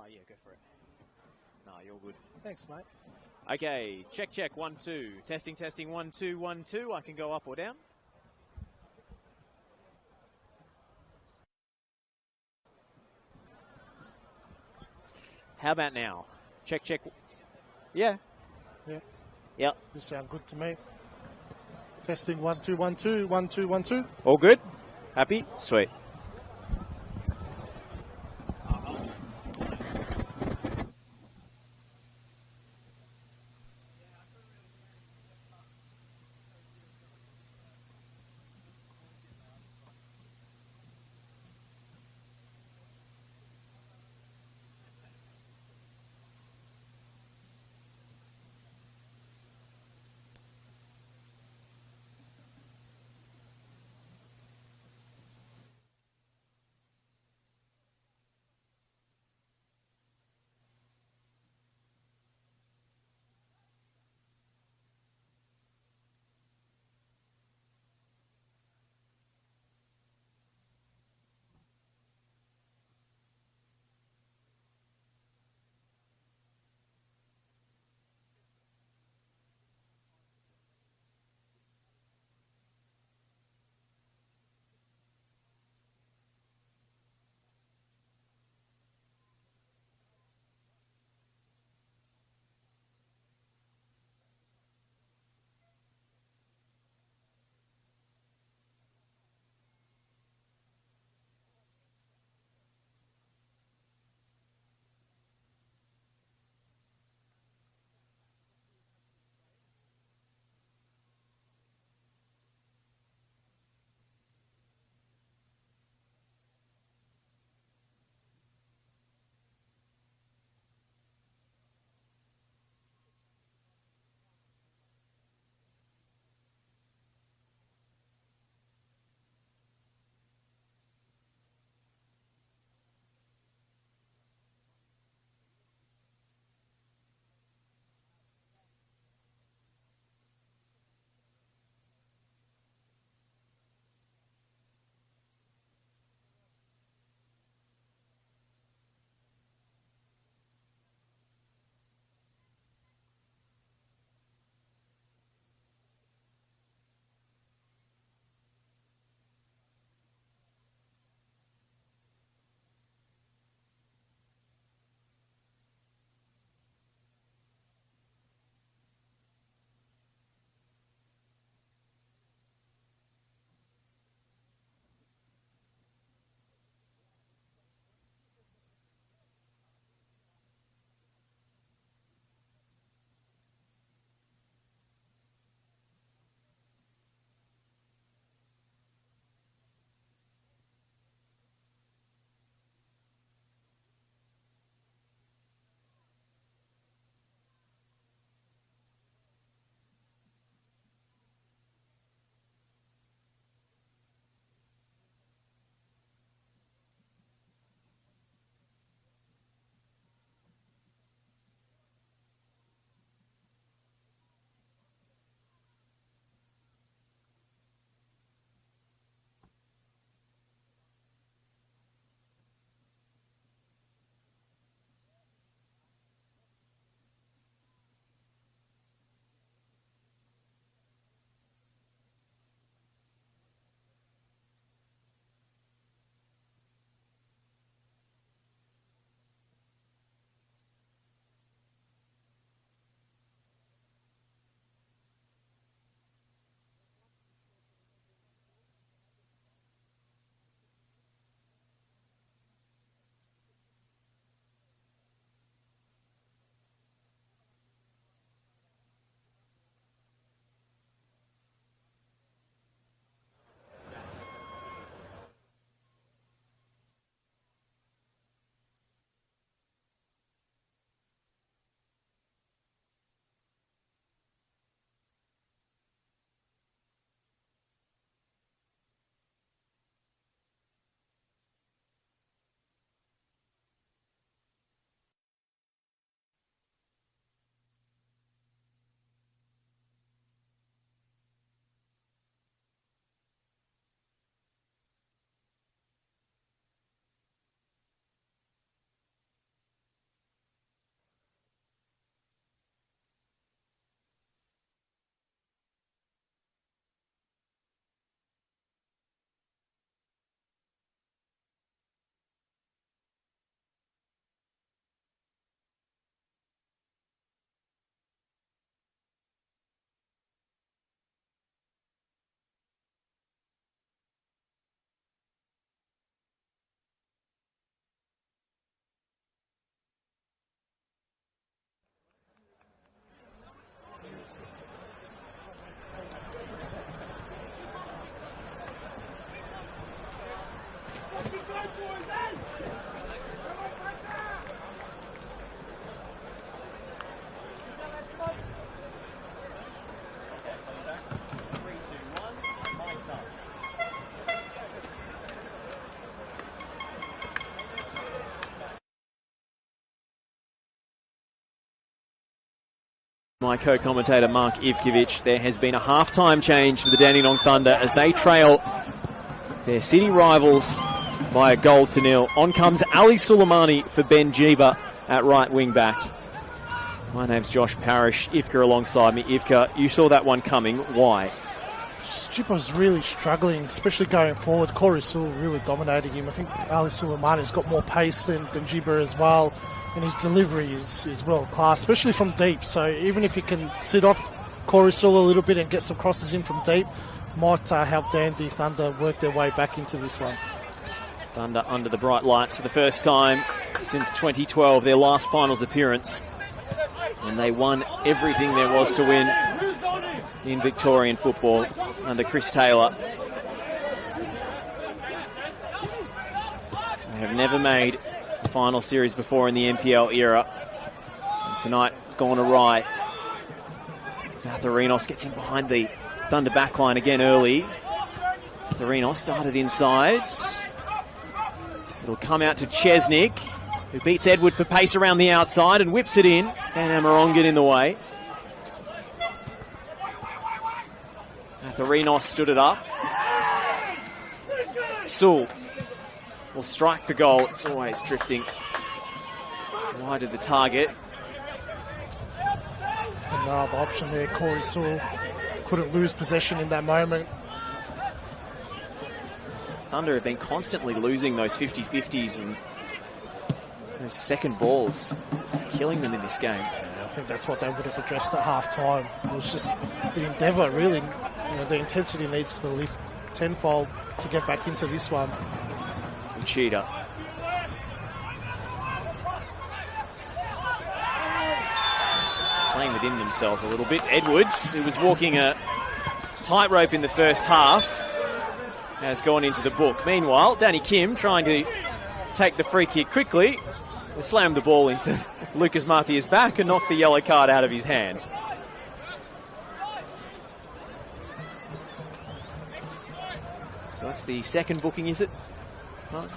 Oh, yeah, go for it. No, you're good. Thanks, mate. Okay, check, 1, 2. Testing, 1, 2, 1, 2. I can go up or down. How about now? Check. Yeah. Yeah, Yep. you sound good to me. Testing 1 2 1 2 1 2 1 2. All good? Happy? Sweet. My co-commentator Mark Ivkovic, there has been a half-time change for the Dandenong Thunder as they trail their city rivals by a 1-0. On comes Ali Suleimani for Ben Jeeba at right wing back. My name's Josh Parrish, Ivka alongside me. Ivka, you saw that one coming. Why? Jeeba's really struggling, especially going forward. Corey Sewell really dominating him. I think Ali Suleimani's got more pace than Jeeba as well, and his delivery is world class, especially from deep. So even if you can sit off Corey Sewell a little bit and get some crosses in from deep, might help Dandy Thunder work their way back into this one. Thunder under the bright lights for the first time since 2012, their last finals appearance. And they won everything there was to win in Victorian football under Chris Taylor. They have never made a final series before in the NPL era. And tonight it's gone awry. Zatharinos gets in behind the Thunder backline again early. Zatharinos started inside. It'll come out to Chesnick, who beats Edward for pace around the outside and whips it in. Van Amerongen in the way. Zatharinos stood it up. Sewell will strike for goal. It's always drifting wide of the target. And no other option there. Corey Sewell couldn't lose possession in that moment. Thunder have been constantly losing those 50-50s and those second balls, killing them in this game. Yeah, I think that's what they would have addressed at half-time. It was just the endeavour, really. You know, the intensity needs to lift tenfold to get back into this one. Uchida. Playing within themselves a little bit. Edwards, who was walking a tightrope in the first half, has gone into the book. Meanwhile, Danny Kim trying to take the free kick quickly, slammed the ball into Lucas Martia's back and knocked the yellow card out of his hand. So that's the second booking, is it,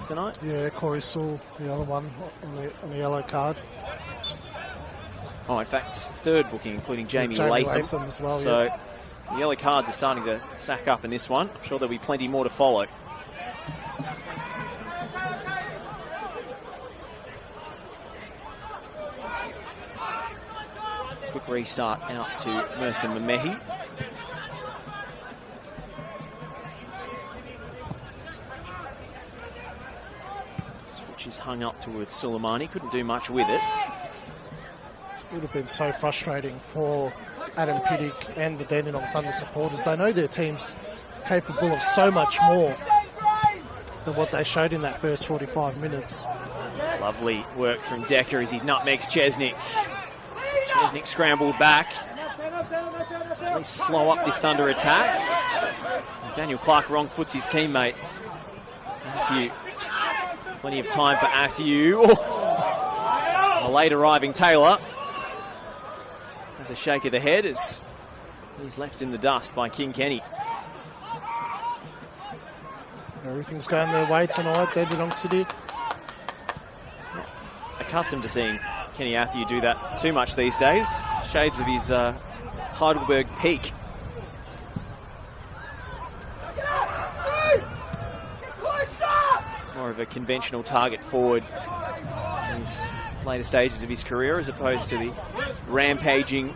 tonight? Yeah, Corey Sewell, the other one on the yellow card. Oh, in fact, third booking, including Jamie Latham as well. So yeah. the yellow cards are starting to stack up in this one. I'm sure there'll be plenty more to follow. Quick restart out to Mercer Mamehi. Switch is hung up towards Suleimani. Couldn't do much with it. It would have been so frustrating for Adam Piddick and the Dandenong Thunder supporters. They know their team's capable of so much more than what they showed in that first 45 minutes. Lovely work from Decker as he nutmegs Chesnick. Chesnick scrambled back. At least slow up this Thunder attack. And Daniel Clark wrong foots his teammate. Athieu. Plenty of time for Athieu. A late arriving Taylor. Has a shake of the head as he's left in the dust by King Kenny. Everything's going their way tonight, Dandenong City. Accustomed to seeing Kenny Athieu do that too much these days. Shades of his Heidelberg peak. More of a conventional target forward in his later stages of his career, as opposed to the rampaging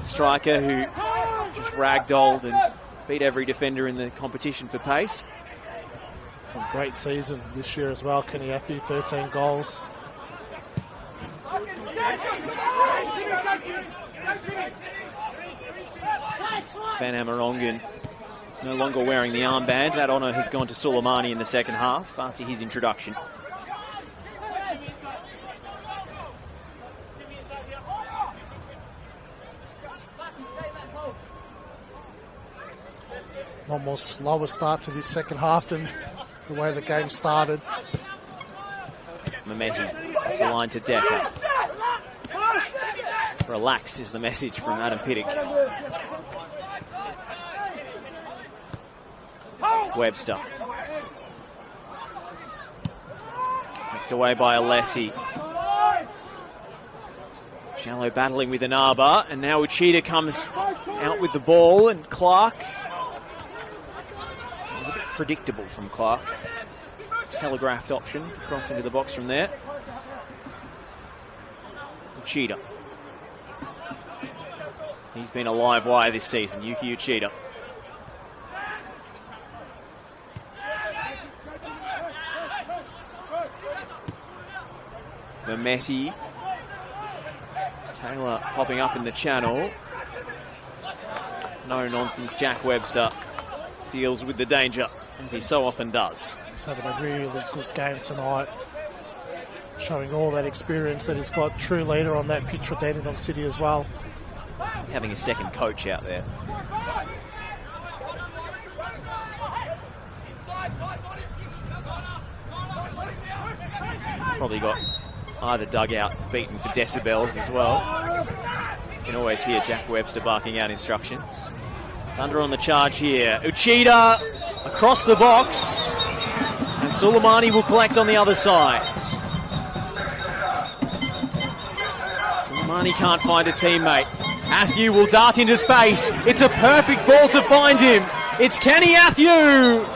striker who just ragdolled and beat every defender in the competition for pace. A great season this year as well. Kenny Athieu, 13 goals. Van Amerongen no longer wearing the armband. That honour has gone to Suleimani in the second half after his introduction. One more slower start to this second half than the way the game started. Mamehi, the line to Decker. Relax is the message from Adam Piddick. Webster. Picked away by Alessi. Shallow battling with Inaba, and now Uchida comes out with the ball, and Clark. It was a bit predictable from Clark. Telegraphed option to cross into the box from there. Uchida. He's been a live wire this season, Yuki Uchida. Mametti. Taylor popping up in the channel. No nonsense, Jack Webster deals with the danger, as he so often does. He's having a really good game tonight, showing all that experience that he's got. True leader on that pitch for Dandenong City as well. Having a second coach out there. Probably got either dugout beaten for decibels as well. You can always hear Jack Webster barking out instructions. Thunder on the charge here. Uchida across the box, and Suleimani will collect on the other side. Suleimani can't find a teammate. Athew will dart into space. It's a perfect ball to find him. It's Kenny Athew.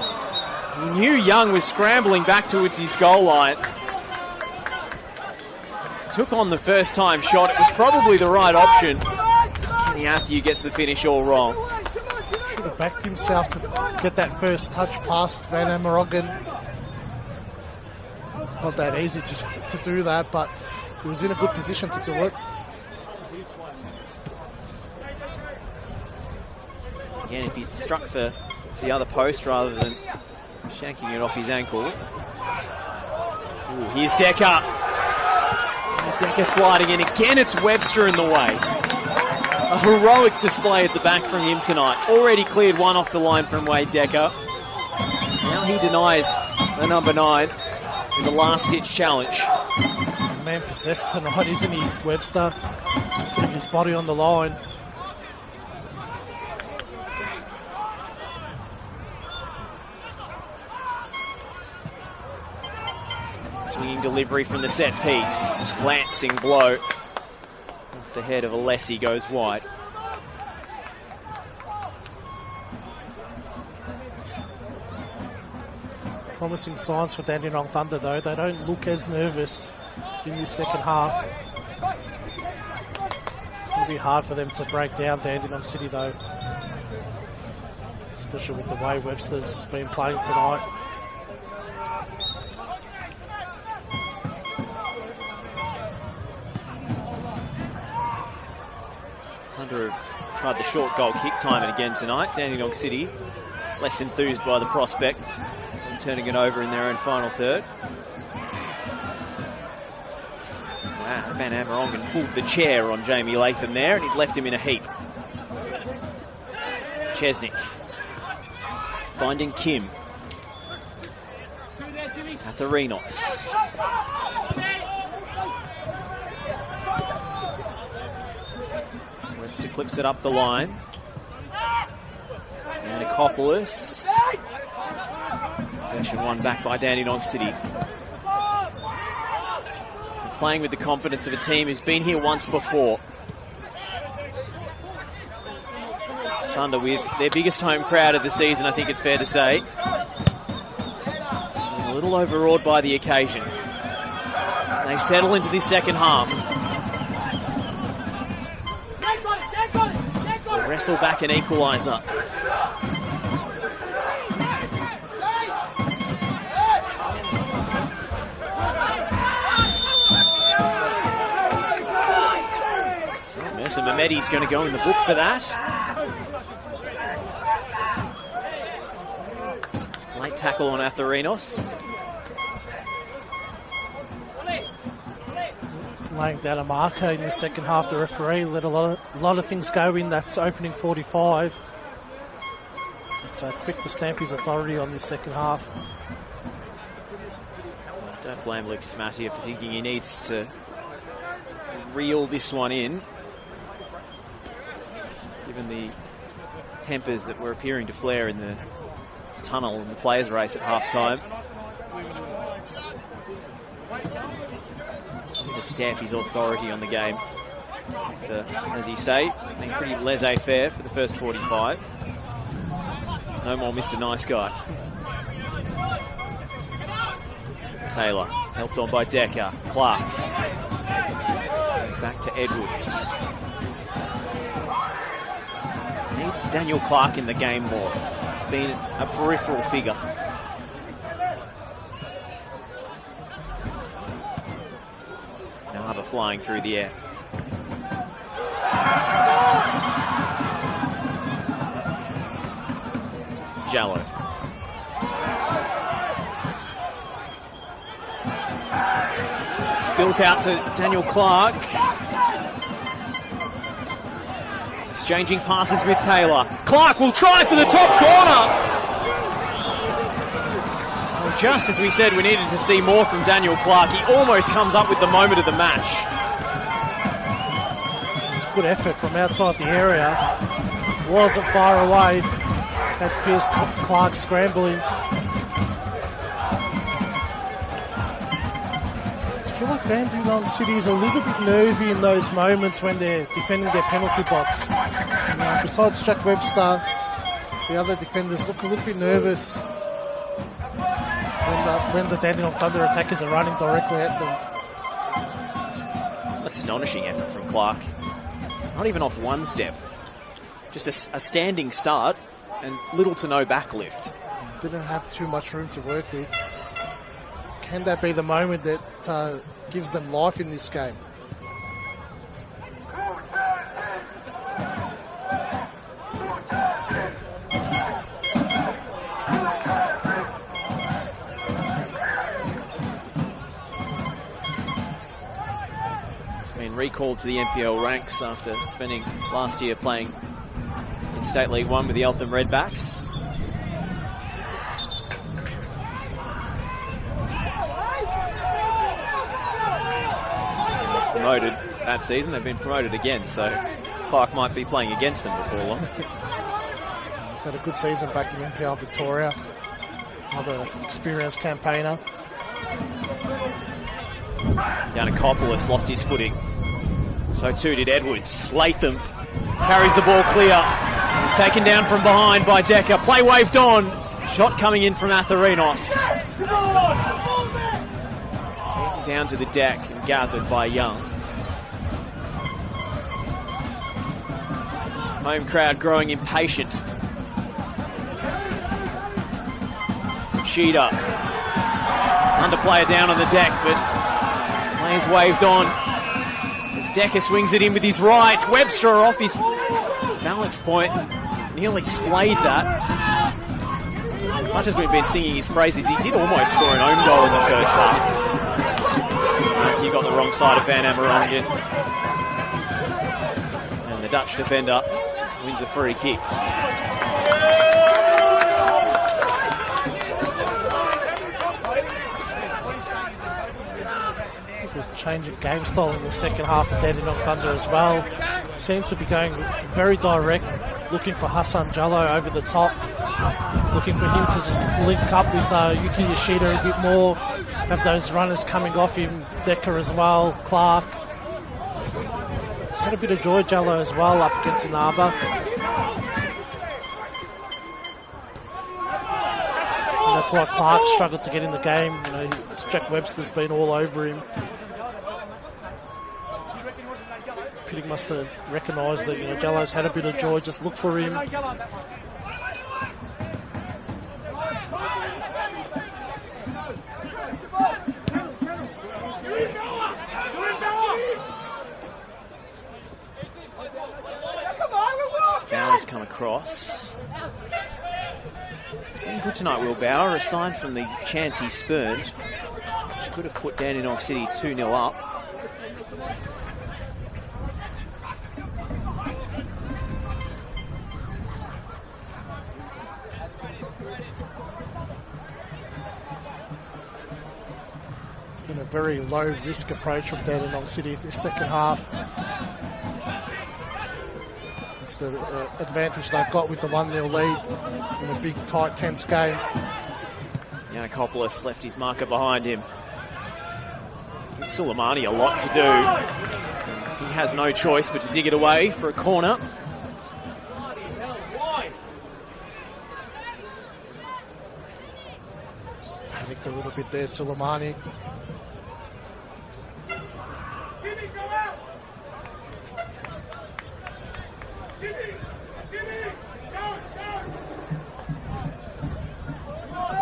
He knew Young was scrambling back towards his goal line. Took on the first time shot. It was probably the right option. Kenny Athew gets the finish all wrong. Should have backed himself to get that first touch past Van Amerongen. Not that easy to do that, but he was in a good position to do it. Again, if he'd struck for the other post rather than shanking it off his ankle. Ooh, here's Decker. Decker sliding in. Again, it's Webster in the way. A heroic display at the back from him tonight. Already cleared one off the line from Wade Decker. Now he denies the number 9 with a last-ditch challenge. Man possessed tonight, isn't he, Webster? He's putting his body on the line. Swinging delivery from the set piece. Glancing blow. Off the head of Alessi goes wide. Promising signs for Dandenong Thunder, though. They don't look as nervous in this second half. It's going to be hard for them to break down Dandenong City, though. Especially with the way Webster's been playing tonight. Thunder have tried the short goal kick time and again tonight. Dandenong City less enthused by the prospect and turning it over in their own final third. Wow, Van Amerongen pulled the chair on Jamie Latham there and he's left him in a heap. Chesnick finding Kim. Atherinos. Webster clips it up the line. And Akopoulos. Possession won back by Dandenong City. And playing with the confidence of a team who's been here once before. Thunder with their biggest home crowd of the season, I think it's fair to say. And a little overawed by the occasion. They settle into this second half. Wrestle back an equaliser. Mercer Mametti's going to go in the book for that. Late tackle on Atherinos. Laying down a marker in the second half. The referee let a lot of things go in that opening 45. But quick to stamp his authority on this second half. Don't blame Lucas Mattia for thinking he needs to reel this one in, given the tempers that were appearing to flare in the tunnel in the players' race at half-time. To stamp his authority on the game. After, as you say, being pretty laissez-faire for the first 45. No more Mr. Nice Guy. Taylor, helped on by Decker. Clark. Goes back to Edwards. Need Daniel Clark in the game more. He's been a peripheral figure. Now flying through the air. Jallo. Spilt out to Daniel Clark. Exchanging passes with Taylor. Clark will try for the top corner. Well, just as we said we needed to see more from Daniel Clark, he almost comes up with the moment of the match. This is good effort from outside the area. Wasn't far away. Had Pierce Clark scrambling. I feel like Dandenong City is a little bit nervy in those moments when they're defending their penalty box. Besides Jack Webster, the other defenders look a little bit nervous when the Dandenong Thunder attackers are running directly at them. It's an astonishing effort from Clark. Not even off one step. Just a standing start and little to no backlift. Didn't have too much room to work with. Can that be the moment that gives them life in this game? It's been recalled to the NPL ranks after spending last year playing in State League 1 with the Eltham Redbacks. Promoted that season, they've been promoted again, so Clark might be playing against them before long. He's had a good season back in NPL Victoria. Another experienced campaigner. Yannikopoulos lost his footing. So too did Edwards. Latham carries the ball clear. He's taken down from behind by Decker. Play waved on. Shot coming in from Atherinos. Down to the deck and gathered by Young. Home crowd growing impatient. Cheetah. Thunder player down on the deck, but players waved on. As Decker swings it in with his right. Webster off his balance point. Nearly splayed that. As much as we've been singing his praises, he did almost score an own goal in the first half. He got the wrong side of Van Amerongen. And the Dutch defender wins a free kick. There's a change of game style in the second half of Dandenong Thunder as well. Seems to be going very direct, looking for Hassan Jallo over the top, looking for him to just link up with Yuki Yoshida a bit more, have those runners coming off him, Decker as well, Clark. He's had a bit of joy, Jallo, as well, up against Inaba. And that's why Clark struggled to get in the game. You know, Jack Webster's been all over him. Pitting must have recognised that, you know, Jallo's had a bit of joy, just look for him. Bauer's come across. It's been good tonight, Will Bauer, aside from the chance he spurned, which could have put Dandenong City 2-0 up. It's been a very low-risk approach from Dandenong City this second half. It's the advantage they've got with the 1-0 lead in a big, tight, tense game. Yannikopoulos left his marker behind him. Gives Suleimani a lot to do. He has no choice but to dig it away for a corner. Just panicked a little bit there, Suleimani.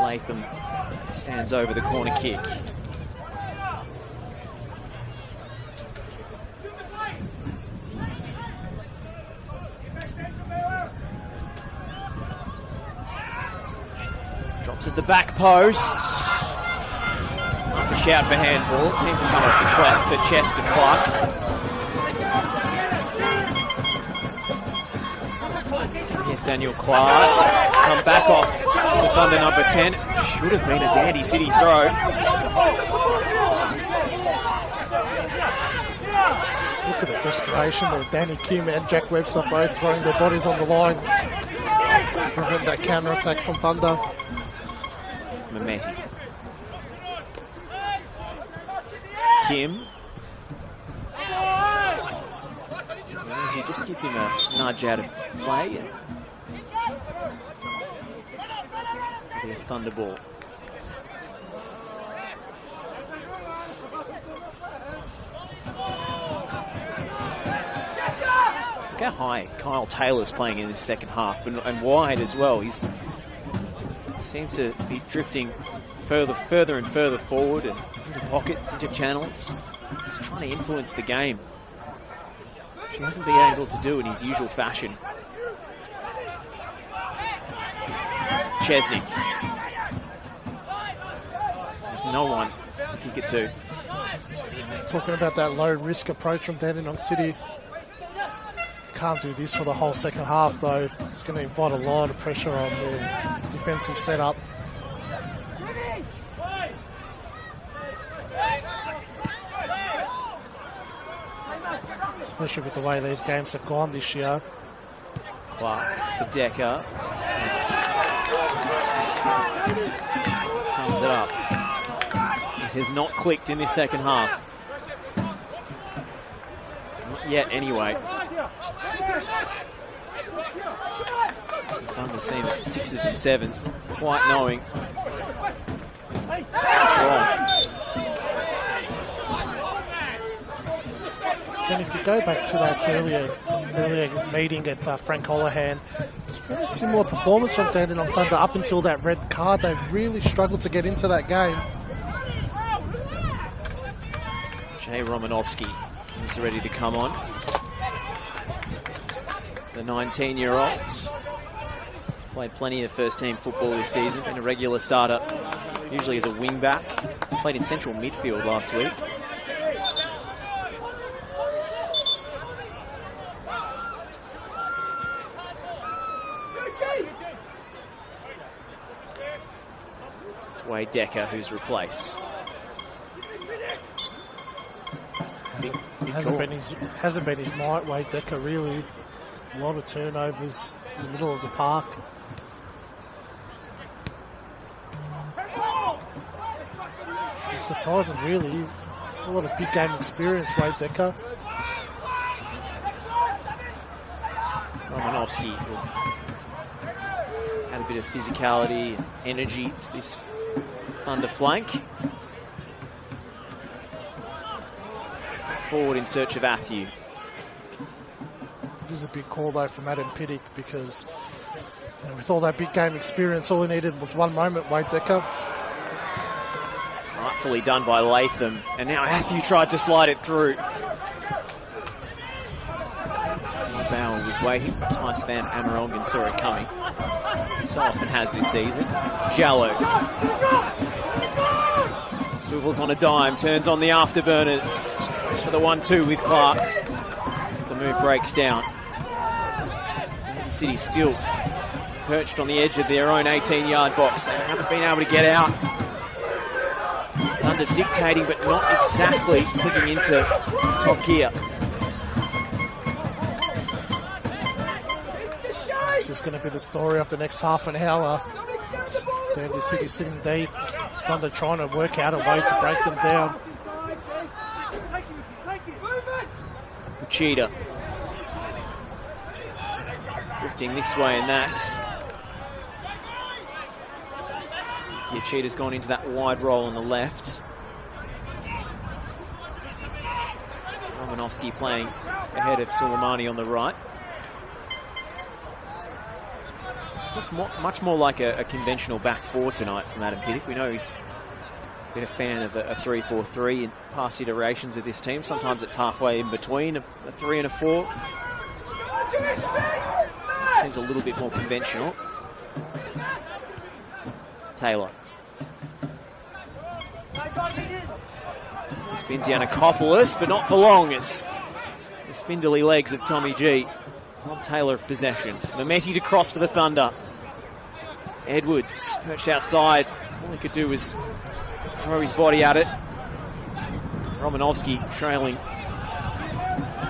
Latham stands over the corner kick. Drops at the back post. Off a shout for handball. It seems to come off the chest of Clark. Here's Daniel Clark. It's come back off the Thunder number 10. Should have been a Dandy City throw. Just look at the desperation there. Danny Kim and Jack Webster both throwing their bodies on the line to prevent that counter-attack from Thunder. Mehmeti. Kim. He just gives him a nudge out of play. And a Thunder ball. Look how high Kyle Taylor's playing in the second half, and wide as well. He seems to be drifting further and further forward and into pockets, into channels. He's trying to influence the game. He hasn't been able to do in his usual fashion. Chesnick. There's no one to kick it to. Talking about that low-risk approach from Dandenong City. Can't do this for the whole second half, though. It's going to invite a lot of pressure on their defensive setup. Especially with the way these games have gone this year. Clark for Decker. Sums it up. It has not clicked in this second half. Not yet, anyway. Thunder seem at 6s and 7s, not quite knowing what's wrong. And if you go back to that earlier meeting at Frank Holohan, it's a very similar performance from Dandenong Thunder up until that red card. They really struggled to get into that game. Jay Romanovsky is ready to come on. The 19-year-olds played plenty of first-team football this season. Been a regular starter, usually as a wing-back. Played in central midfield last week. It's Wade Decker who's replaced. Hasn't been his night, Wade Decker, really. A lot of turnovers in the middle of the park. It's surprising, really. He's got a lot of big game experience, Wade Decker. Romanovsky had a bit of physicality and energy to this Thunder flank. Forward in search of Atthew. This is a big call, though, from Adam Piddick, because with all that big game experience, all he needed was one moment, Wade Decker. Rightfully done by Latham, and now Atthew tried to slide it through. Bauer was waiting. Tice Van Amerongen saw it coming. He so often has this season. Jallo. Swivels on a dime, turns on the afterburners. Goes for the 1-2 with Clark. The move breaks down. Dandy City still perched on the edge of their own 18-yard box. They haven't been able to get out. Thunder dictating, but not exactly clicking into top gear. This is going to be the story of the next half an hour. Dandy City sitting deep. Thunder trying to work out a way to break them down. Cheetah. Drifting this way and that. Yeah, Cheetah's gone into that wide roll on the left. Romanovsky playing ahead of Suleimani on the right. It's looked much more like a conventional back four tonight from Adam Piddick. We know he's been a fan of a 3-4-3 in past iterations of this team. Sometimes it's halfway in between a 3 and a 4. Seems a little bit more conventional. Taylor. Spins Yanakopoulos, but not for long. It's the spindly legs of Tommy G. Rob Taylor of possession. Mehmeti to cross for the Thunder. Edwards perched outside. All he could do was throw his body at it. Romanovsky trailing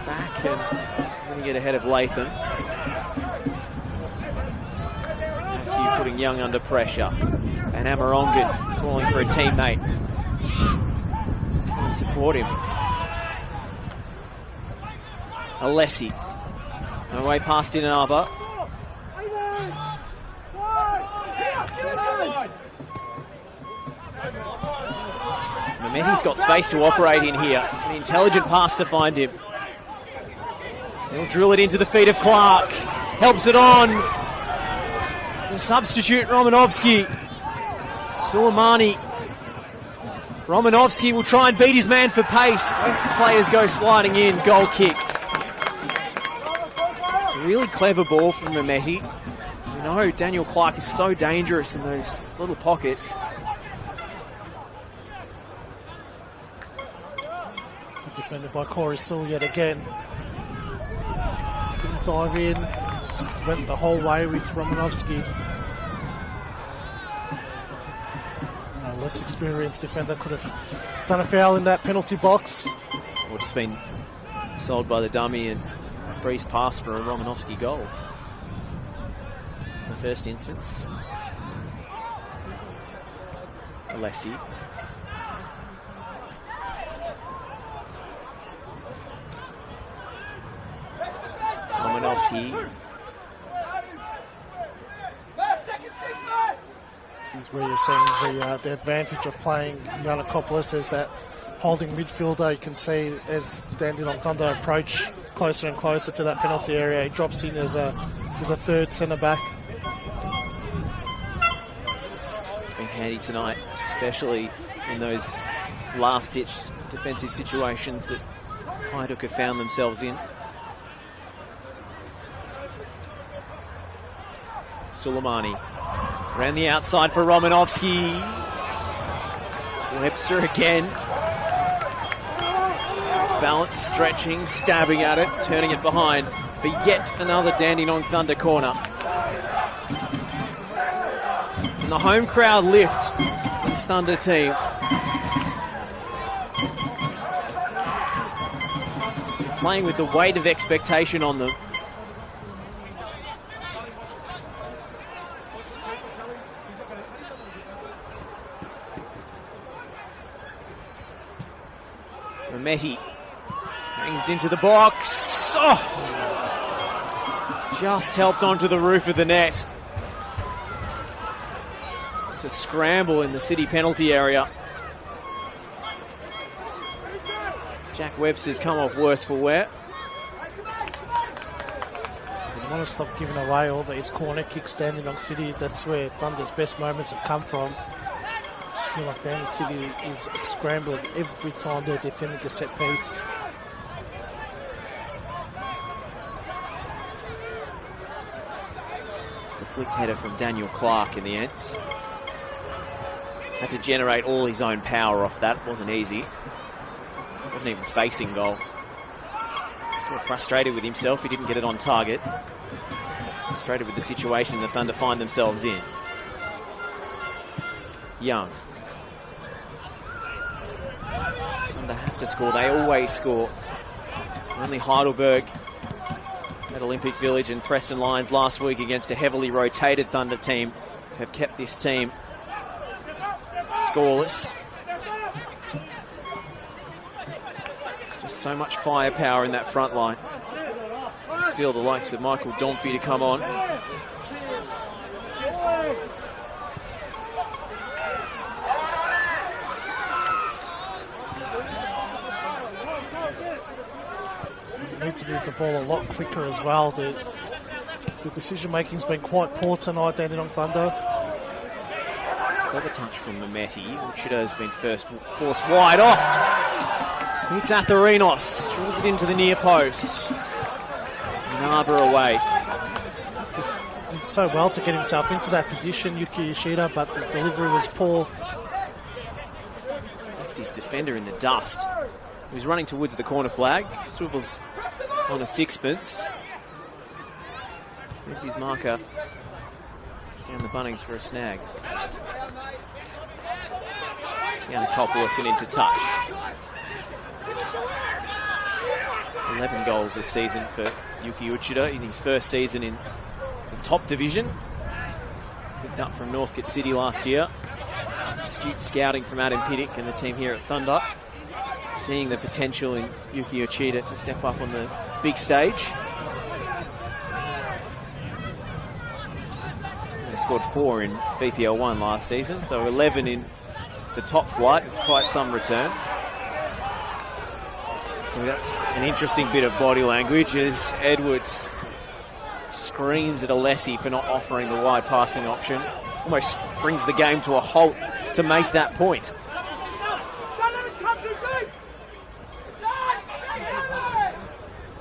back and going to get ahead of Latham. Matthew putting Young under pressure. And Amarongan calling for a teammate. Come and support him. Alessi. No way past Inaba. Mehmeti's got space to operate in here. It's an intelligent pass to find him. He'll drill it into the feet of Clark. Helps it on. The substitute, Romanovsky. Suleimani. Romanovsky will try and beat his man for pace. Both players go sliding in. Goal kick. Really clever ball from Mehmeti. You know, Daniel Clark is so dangerous in those little pockets. Defended by Corey Sewell yet again. Didn't dive in. Just went the whole way with Romanovsky. A less experienced defender could have done a foul in that penalty box. Or just been sold by the dummy and breeze pass for a Romanovsky goal. In the first instance. Alessi. Romanovsky. This is where you're seeing the advantage of playing Yanakopoulos as that holding midfielder. You can see as Dandenong Thunder approach closer and closer to that penalty area, he drops in as a third centre back. It's been handy tonight, especially in those last-ditch defensive situations that Hajduk have found themselves in. Suleimani ran the outside for Romanovsky. Webster again. Balance, stretching, stabbing at it, turning it behind for yet another Dandenong Thunder corner. And the home crowd lift this Thunder team. Playing with the weight of expectation on them. Mehmeti hangs into the box. Oh! Just helped onto the roof of the net. It's a scramble in the city penalty area. Jack Webster's come off worse for wear. You want to stop giving away all these corner kicks, Dandenong City. That's where Thunder's best moments have come from. I just feel like Dandenong City is scrambling every time they're defending a set piece. It's the flicked header from Daniel Clark in the end. Had to generate all his own power off that. Wasn't easy. Wasn't even facing goal. Sort of frustrated with himself. He didn't get it on target. Frustrated with the situation the Thunder find themselves in. Young. Thunder have to score. They always score. Only Heidelberg at Olympic Village and Preston Lions last week against a heavily rotated Thunder team have kept this team scoreless. It's So much firepower in that front line. Still the likes of Michael Domfey to come on. So you need to move the ball a lot quicker as well. The decision-making's been quite poor tonight, Dandenong Thunder. Clever touch from Mehmeti. Uchida has been forced wide. Oh! It's Atharinos. Drills it into the near post. Narber away. Did so well to get himself into that position, Yuki Yoshida, but the delivery was poor. Left his defender in the dust. He was running towards the corner flag. Swivels on a sixpence. Sends his marker down the Bunnings for a snag. Giannakopoulos and into touch. 11 goals this season for Yuki Uchida in his first season in the top division. Picked up from Northcote City last year. Astute scouting from Adam Piddick and the team here at Thunder. Seeing the potential in Yuki Uchida to step up on the big stage. They scored 4 in VPL 1 last season, so 11 in the top flight is quite some return. So that's an interesting bit of body language as Edwards screams at Alessi for not offering the wide passing option. Almost brings the game to a halt to make that point.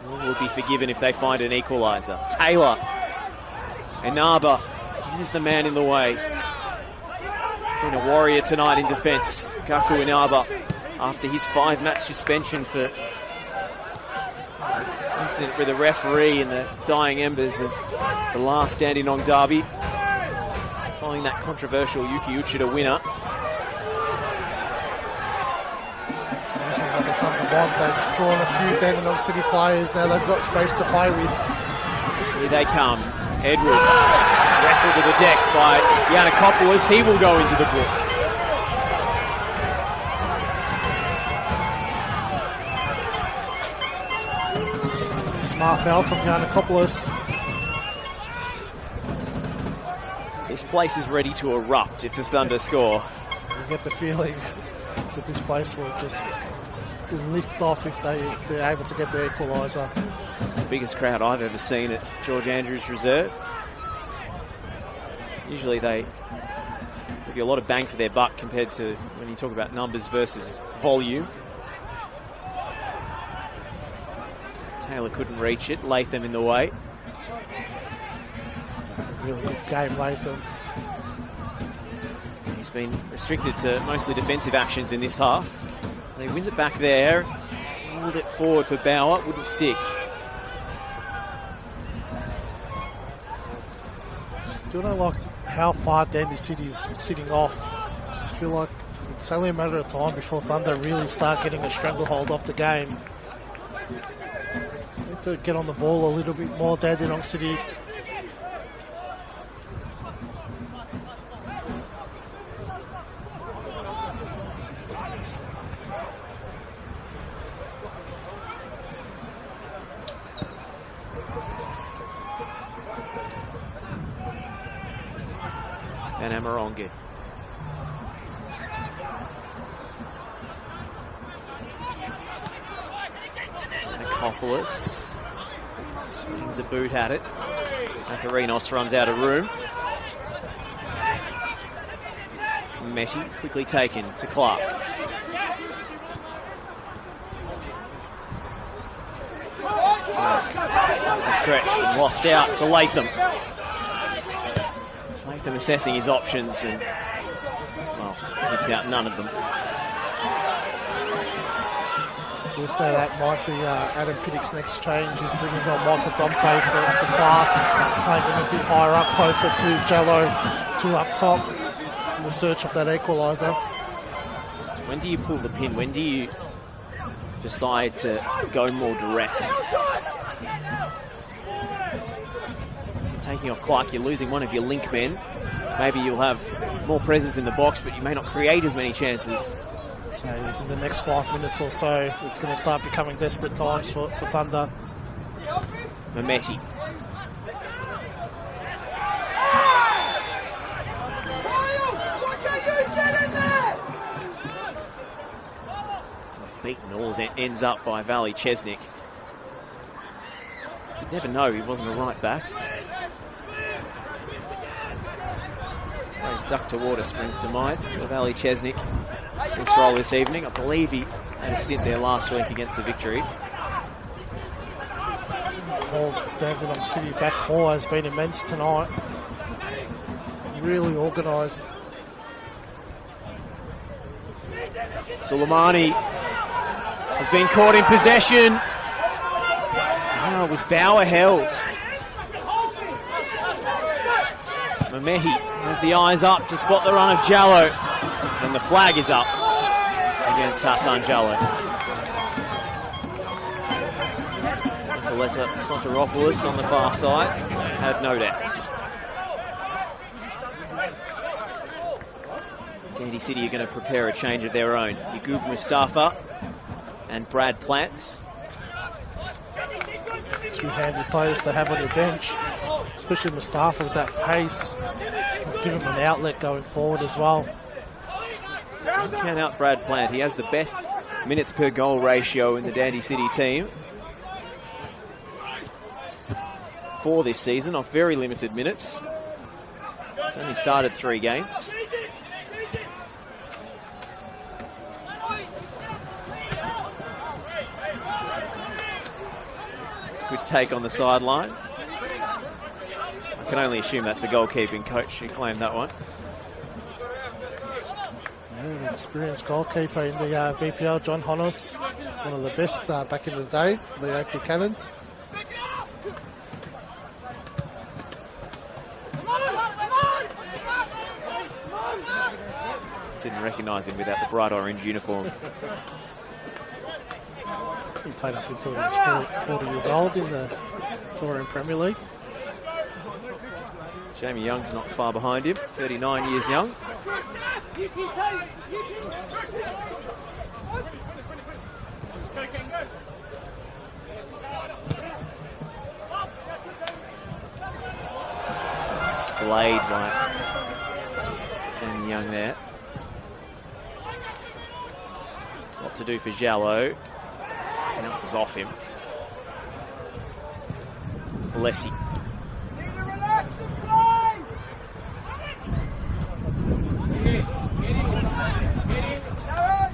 Will be forgiven if they find an equaliser. Taylor. Inaba is the man in the way. Been a warrior tonight in defence. Gaku Inaba, after his 5-match suspension for this incident with the referee in the dying embers of the last Dandenong derby. Following that controversial Yuki Uchida winner. This is what the Thunder want. They've drawn a few Dandenong City players. Now they've got space to play with. Here they come. Edwards wrestled to the deck by Giannakopoulos. He will go into the book. Smart foul from Giannakopoulos. This place is ready to erupt if the Thunder score. You get the feeling that this place will just lift off if they're able to get the equaliser. It's the biggest crowd I've ever seen at George Andrews Reserve. Usually they give you a lot of bang for their buck compared to when you talk about numbers versus volume. Taylor couldn't reach it. Latham in the way. It's a really good game, Latham. He's been restricted to mostly defensive actions in this half. He wins it back there. Pulled it forward for Bauer. Wouldn't stick. Still don't like how far Dandy City's sitting off. Just feel like it's only a matter of time before Thunder really start getting a stranglehold off the game. Just need to get on the ball a little bit more, Dandenong City. Van Amaronge. Giannakopoulos swings a boot at it. Atharinos runs out of room. Mehmeti quickly taken to Clark. The stretch and lost out to Latham. Latham assessing his options and, well, picks out none of them. Do say that might be Adam Piddick's next change. He's bringing on Michael Domfey for Clark, playing him a bit higher up, closer to Jello, 2 up top, in the search of that equaliser. When do you pull the pin? When do you decide to go more direct? Taking off Clark, you're losing one of your link men. Maybe you'll have more presence in the box, but you may not create as many chances. So in the next 5 minutes or so, it's going to start becoming desperate times for Thunder. Mehmeti. Beaten all ends up by Valley Chesnick. You'd never know he wasn't a right back. His duck to water springs to mind for Valley Chesnick. This role this evening. I believe he had a stint there last week against the Victory. Well, Dandenong City back four has been immense tonight. Really organised. Suleimani has been caught in possession. Oh, it was Bauer held. Mehmeti has the eyes up to spot the run of Jallo. And the flag is up against Hassan Jallo. Nicoletta Soteropoulos on the far side. Have no doubts. Dandy City are going to prepare a change of their own. Yaqub Mustafa and Brad Plant. Two-handed players to have on your bench, especially Mustafa with that pace. Give him an outlet going forward as well. Count out Brad Plant. He has the best minutes per goal ratio in the Dandy City team for this season, off very limited minutes. He's only started 3 games. Good take on the sideline. I can only assume that's the goalkeeping coach who claimed that one. An experienced goalkeeper in the VPL, John Honos, one of the best back in the day for the Oakley Cannons. Didn't recognise him without the bright orange uniform. He played up until he was 40 years old in the Victorian Premier League. Jamie Young's not far behind him, 39 years young. Splayed by Jamie Young there. What to do for Jallo. Bounces off him. Lessie.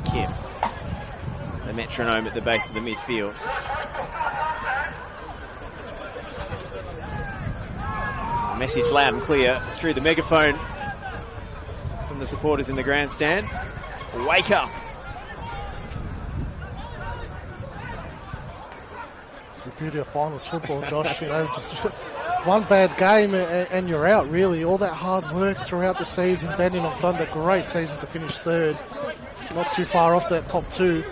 Kim. The metronome at the base of the midfield. Message loud and clear through the megaphone from the supporters in the grandstand. Wake up. It's the beauty of finals football, Josh. You know, just one bad game and you're out, really. All that hard work throughout the season. Dandenong Thunder, great season to finish third. Not too far off that top 2.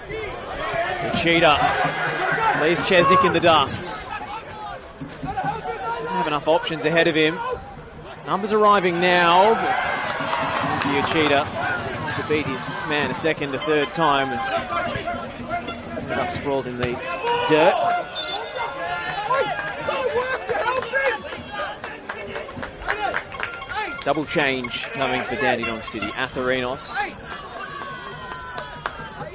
Cheetah leaves Chesnick in the dust. Doesn't have enough options ahead of him. Numbers arriving now. Cheetah to beat his man a second, a third time. And ended up sprawled in the dirt. Double change coming for Dandenong City. Atherinos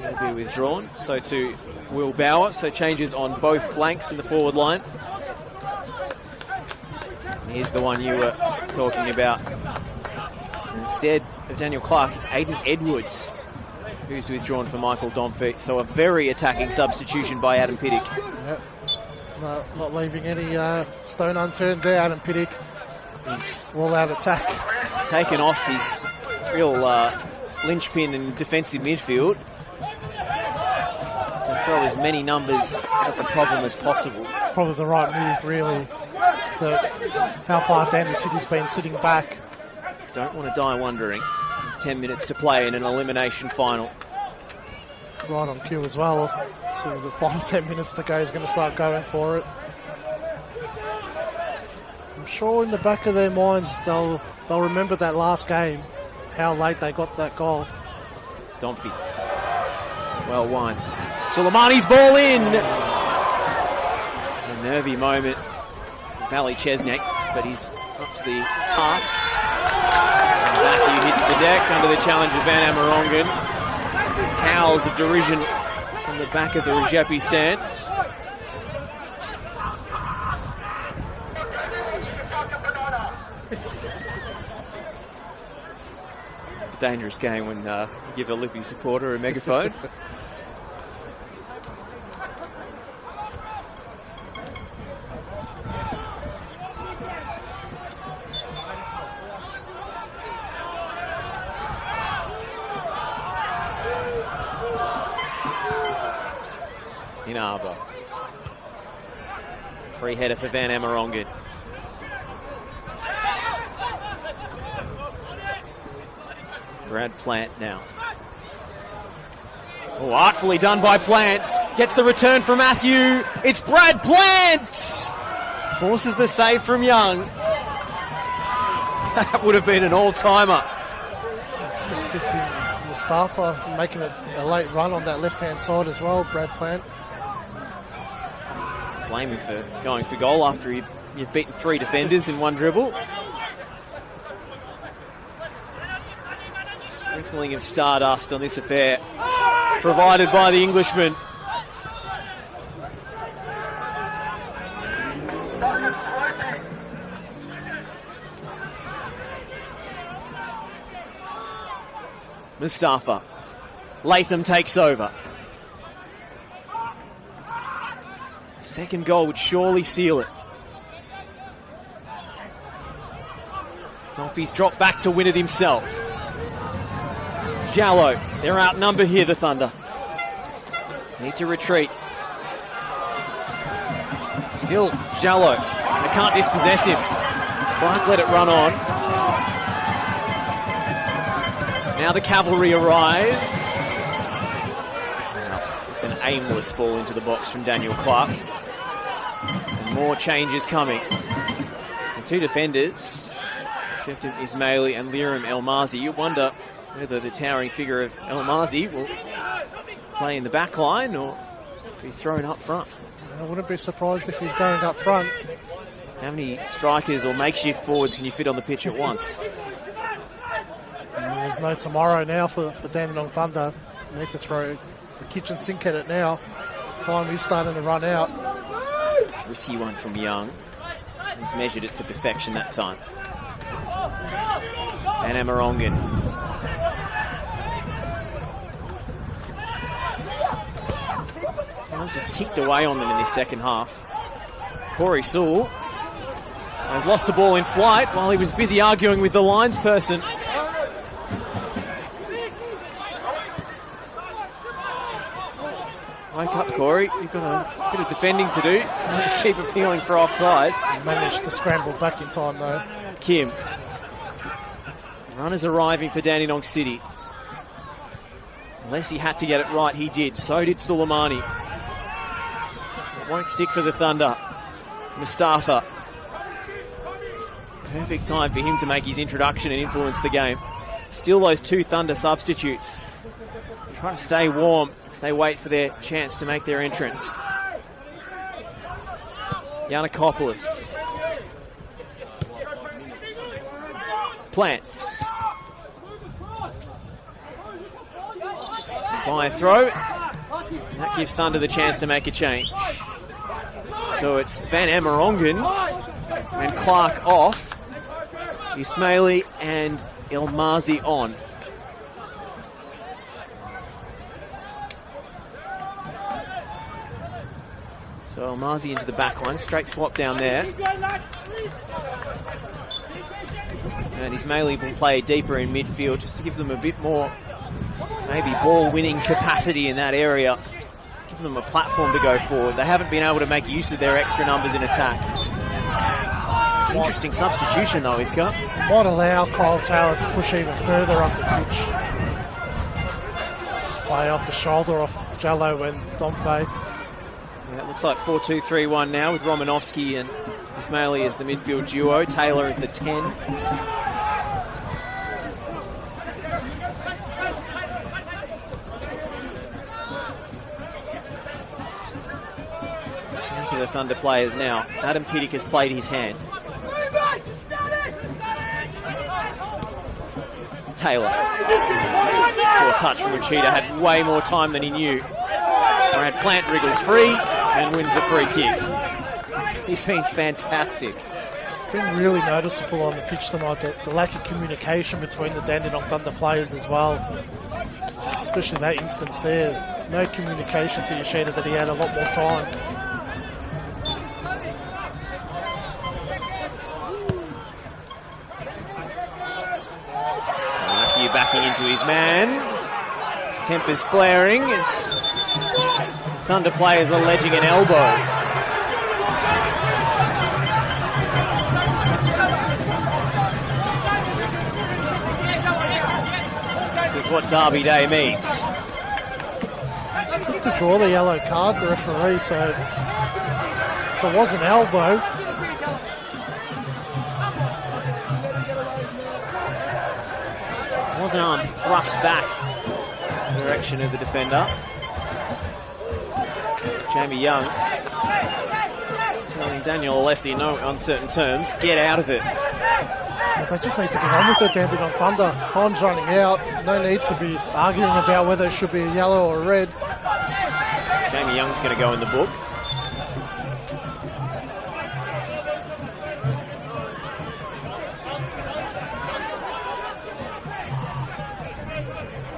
will be withdrawn. So too Will Bauer. So changes on both flanks in the forward line. Here's the one you were talking about. Instead of Daniel Clark, it's Aiden Edwards who's withdrawn for Michael Domfey. So a very attacking substitution by Adam Piddick. Yep. Not leaving any stone unturned there, Adam Piddick. He's all-out attack. Taken off his real linchpin in defensive midfield to throw as many numbers at the problem as possible. It's probably the right move, really. How far Dandy City's been sitting back. Don't want to die wondering. 10 minutes to play in an elimination final. Right on cue as well. So the final 10 minutes to go, he's going to start going for it. I'm sure in the back of their minds they'll remember that last game, how late they got that goal. Domfey Well won. Suleimani's ball in. A nervy moment. Valley Chesniak, but he's up to the task. Matthew hits the deck under the challenge of Van Amerongen. Howls of derision from the back of the Rajepi stands. Dangerous game when you give a Lippy supporter a megaphone. Inaba. Free header for Van Amerongen. Brad Plant now. Oh, artfully done by Plant. Gets the return from Matthew. It's Brad Plant! Forces the save from Young. That would have been an all-timer. Just slipped in Mustafa, making a late run on that left-hand side as well, Brad Plant. Blame him for going for goal after you've beaten 3 defenders in one dribble. Sprinkling of stardust on this affair, provided by the Englishman. Mustafa. Latham takes over. Second goal would surely seal it. Toffee's dropped back to win it himself. Jallo, they're outnumbered here, the Thunder. Need to retreat. Still Jallo. They can't dispossess him. Clark let it run on. Now the cavalry arrive. It's an aimless ball into the box from Daniel Clark. And more changes coming. The 2 defenders, Shefton Ismaili and Liram Elmazi. You wonder whether the towering figure of Elmazi will play in the back line or be thrown up front. I wouldn't be surprised if he's going up front. How many strikers or makeshift forwards can you fit on the pitch at once? There's no tomorrow now for Dandenong Thunder. They need to throw the kitchen sink at it now. Time is starting to run out. Risky one from Young. He's measured it to perfection that time. And Amerongen. Someone's just ticked away on them in this second half. Corey Sewell has lost the ball in flight while he was busy arguing with the lines person. Wake up, Corey. You've got a bit of defending to do. Just keep appealing for offside. He managed to scramble back in time, though. Kim. Runners arriving for Dandenong City. Unless he had to get it right, he did. So did Suleimani. It won't stick for the Thunder. Mustafa. Perfect time for him to make his introduction and influence the game. Still those 2 Thunder substitutes. Try to stay warm as they wait for their chance to make their entrance. Yanakopoulos. Plants. By a throw. That gives Thunder the chance to make a change. So it's Van Amerongen and Clark off. Ismaili and Elmazi on. So Elmazi into the back line, straight swap down there. And Ismaili will play deeper in midfield just to give them a bit more, maybe ball-winning capacity in that area. Give them a platform to go forward. They haven't been able to make use of their extra numbers in attack. Interesting substitution though, Ivka. Might allow Kyle Taylor to push even further up the pitch. Just play off the shoulder off Jallo and Domfey. Yeah, it looks like 4-2-3-1 now with Romanovsky and Ismaili as the midfield duo. Taylor is the 10. the Thunder players now. Adam Piddick has played his hand. Taylor. Poor touch from Uchida, had way more time than he knew. Brad Plant wriggles free and wins the free kick. He's been fantastic. It's been really noticeable on the pitch tonight, the lack of communication between the Dandenong Thunder players as well. Especially that instance there. No communication to Yoshida that he had a lot more time. Matthew backing into his man. Tempers flaring as Thunder players alleging an elbow. This is what Derby Day means. It's quick to draw the yellow card, the referee, so if there was an elbow. Was an arm thrust back in the direction of the defender. Jamie Young telling Daniel Alessi, no uncertain terms, get out of it. Well, they just need to get on with it, Dandenong Thunder. Time's running out. No need to be arguing about whether it should be a yellow or a red. Jamie Young's going to go in the book.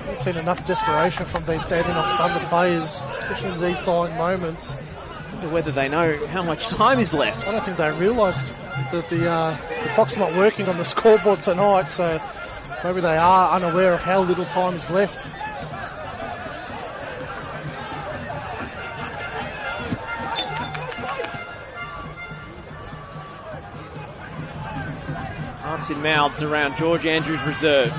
I've seen enough desperation from these Dandenong Thunder players, especially in these dying moments. I wonder whether they know how much time is left. I don't think they realised that the clock's not working on the scoreboard tonight, so maybe they are unaware of how little time is left. Hearts in mouths around George Andrews Reserve.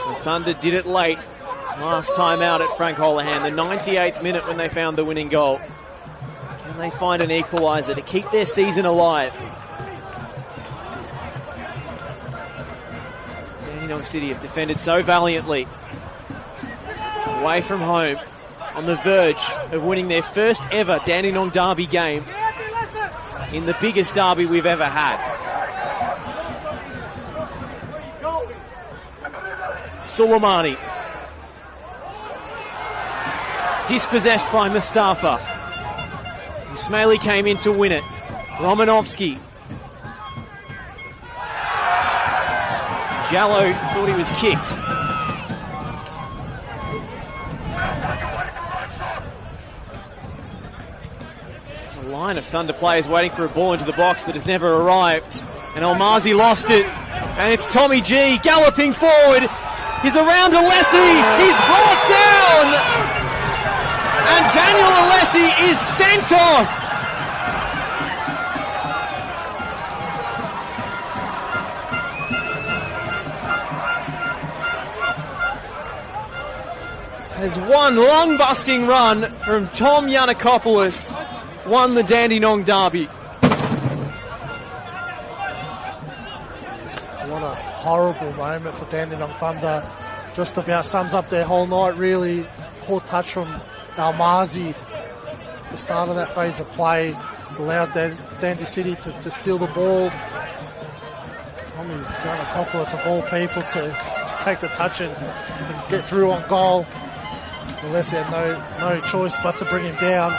The Thunder did it late. Last time out at Frank Holohan, the 98th minute when they found the winning goal. Can they find an equaliser to keep their season alive? Dandenong City have defended so valiantly. Away from home, on the verge of winning their first ever Dandenong Derby game in the biggest derby we've ever had. Soleimani. Dispossessed by Mustafa. Ismaili came in to win it. Romanovsky. Jallo thought he was kicked. A line of Thunder players waiting for a ball into the box that has never arrived. And Almazi lost it. And it's Tommy G galloping forward. He's around Alessi. He's brought down. And Daniel Alessi is sent off. Has one long busting run from Tom Yanakopoulos, won the Dandenong Derby. What a horrible moment for Dandenong Thunder. Just about sums up their whole night, really. Poor touch from Almazi. The start of that phase of play just allowed Dandy City to steal the ball. Tommy Giannakopoulos, of all people, to take the touch and get through on goal. Alessi had no choice but to bring him down.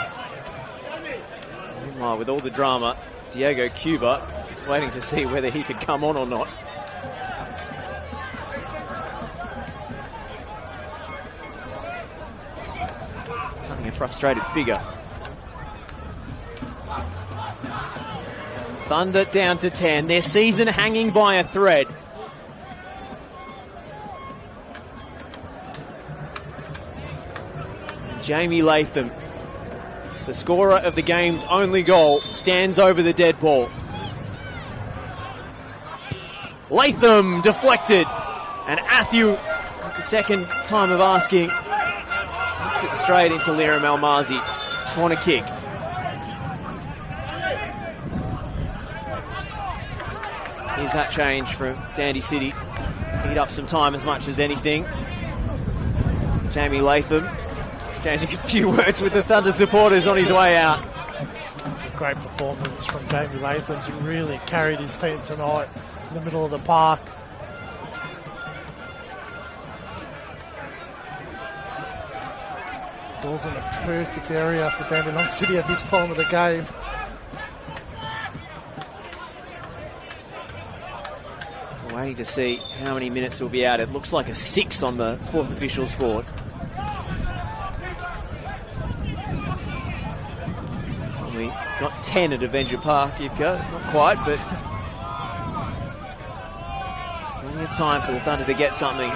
Meanwhile, with all the drama, Diego Cuba is waiting to see whether he could come on or not. Cutting a frustrated figure. Thunder down to 10. Their season hanging by a thread. Jamie Latham, the scorer of the game's only goal, stands over the dead ball. Latham deflected, and Athiu, the second time of asking, puts it straight into Liram Almazi. Corner kick. Here's that change from Dandy City. Eat up some time as much as anything. Jamie Latham Exchanging a few words with the Thunder supporters on his way out. It's a great performance from Jamie Lathams, who really carried his team tonight in the middle of the park. Ball's in a perfect area for Dandenong City at this time of the game. Waiting to see how many minutes will be out. It looks like a 6 on the fourth official's board. We got 10 at Avenger Park, you've got. Not quite, but plenty of time for the Thunder to get something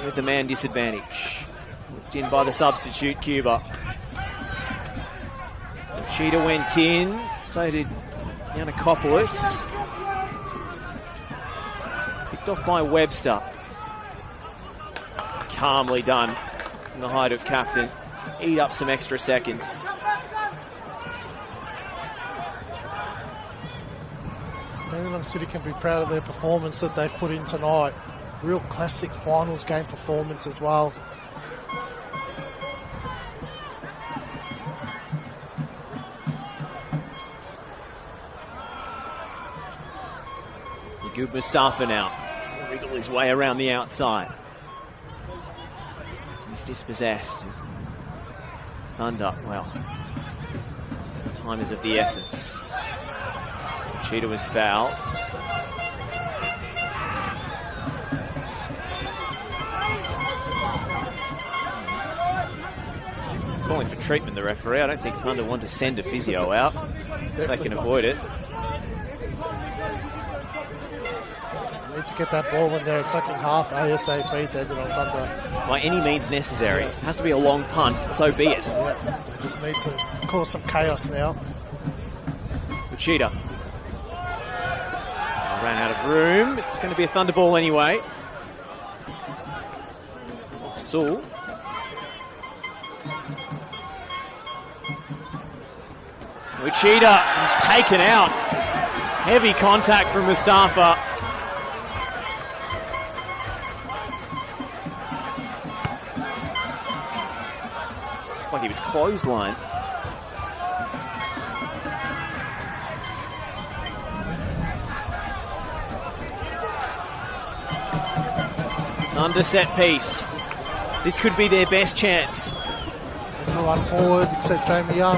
with the man disadvantage. Looked in by the substitute, Cuba. Cheetah went in, so did Yanakopoulos. Picked off by Webster. Calmly done from the Hajduk captain. Just to eat up some extra seconds. Dandenong City can be proud of their performance that they've put in tonight. Real classic finals game performance as well. Good Mustafa now. Wriggle his way around the outside. He's dispossessed. Thunder, well, time is of the essence. Cheetah was fouled. Calling for treatment, the referee. I don't think Thunder want to send a physio out. They can avoid it. Need to get that ball in there at second half ASAP. Dandenong Thunder. By any means necessary. It has to be a long punt, so be it. Yeah, they just need to cause some chaos now. Cheetah ran out of room. It's going to be a Thunder ball anyway. Off Sewell. Uchida is taken out. Heavy contact from Mustafa. Like he was clotheslined. Thunder set piece. This could be their best chance. Everyone forward except Jamie Young.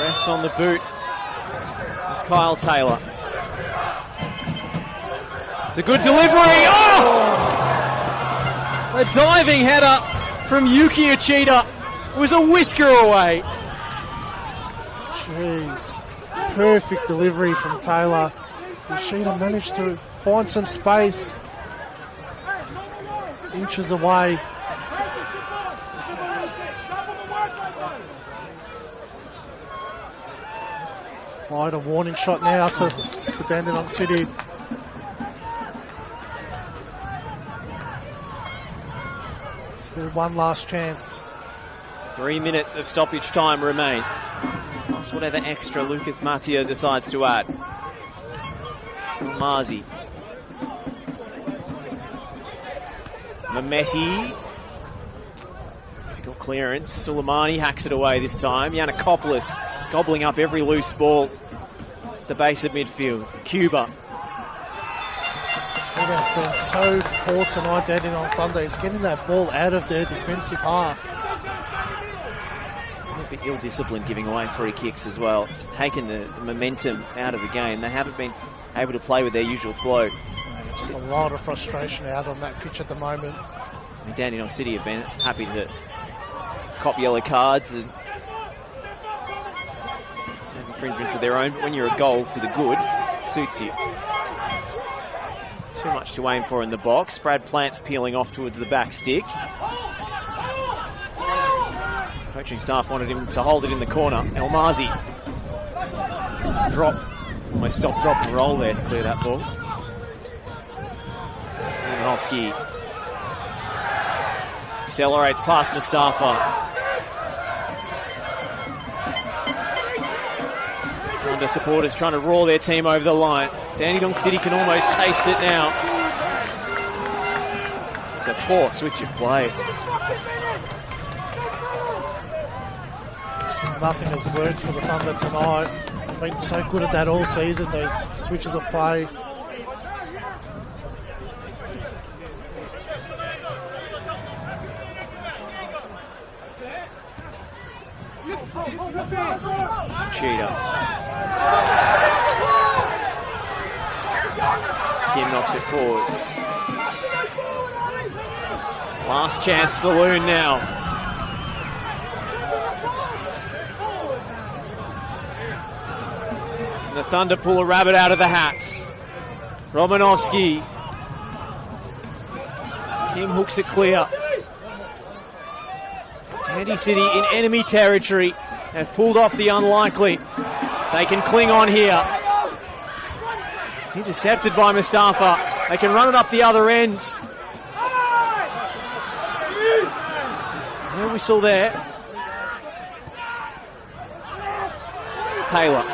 Rests on the boot of Kyle Taylor. It's a good delivery. Oh! A diving header from Yuki Uchida was a whisker away. Jeez. Perfect delivery from Taylor. Uchida managed to find some space. Inches away. Fired a warning shot now to Dandenong City. It's their one last chance. 3 minutes of stoppage time remain. Plus whatever extra Lucas Mattia decides to add. Marzi. Mametti. Difficult clearance. Suleimani hacks it away this time. Yanakopoulos gobbling up every loose ball at the base of midfield. Cuba. It's been so poor tonight, Dandenong Thunder. Is getting that ball out of their defensive half. A bit ill-disciplined giving away free kicks as well. It's taken the momentum out of the game. They haven't been able to play with their usual flow. Just a lot of frustration out on that pitch at the moment. I mean, Dandenong City have been happy to cop yellow cards and have infringements of their own, but when you're a goal to the good, it suits you. Too much to aim for in the box. Brad Plant's peeling off towards the back stick. Coaching staff wanted him to hold it in the corner. Elmazi. Drop. Almost stop, drop and roll there to clear that ball. Ivanovsky accelerates past Mustafa. Thunder supporters trying to roar their team over the line. Dandenong City can almost taste it now. It's a Poor switch of play. Nothing has worked for the Thunder tonight. Been so good at that all season, those switches of play. Cheetah. Kim knocks it forwards. Last chance saloon now. And the Thunder pull a rabbit out of the hats. Romanovsky. Kim hooks it clear. Tandy City in enemy territory have pulled off the unlikely. They can cling on here. It's intercepted by Mustafa. They can run it up the other ends. No whistle there. Taylor.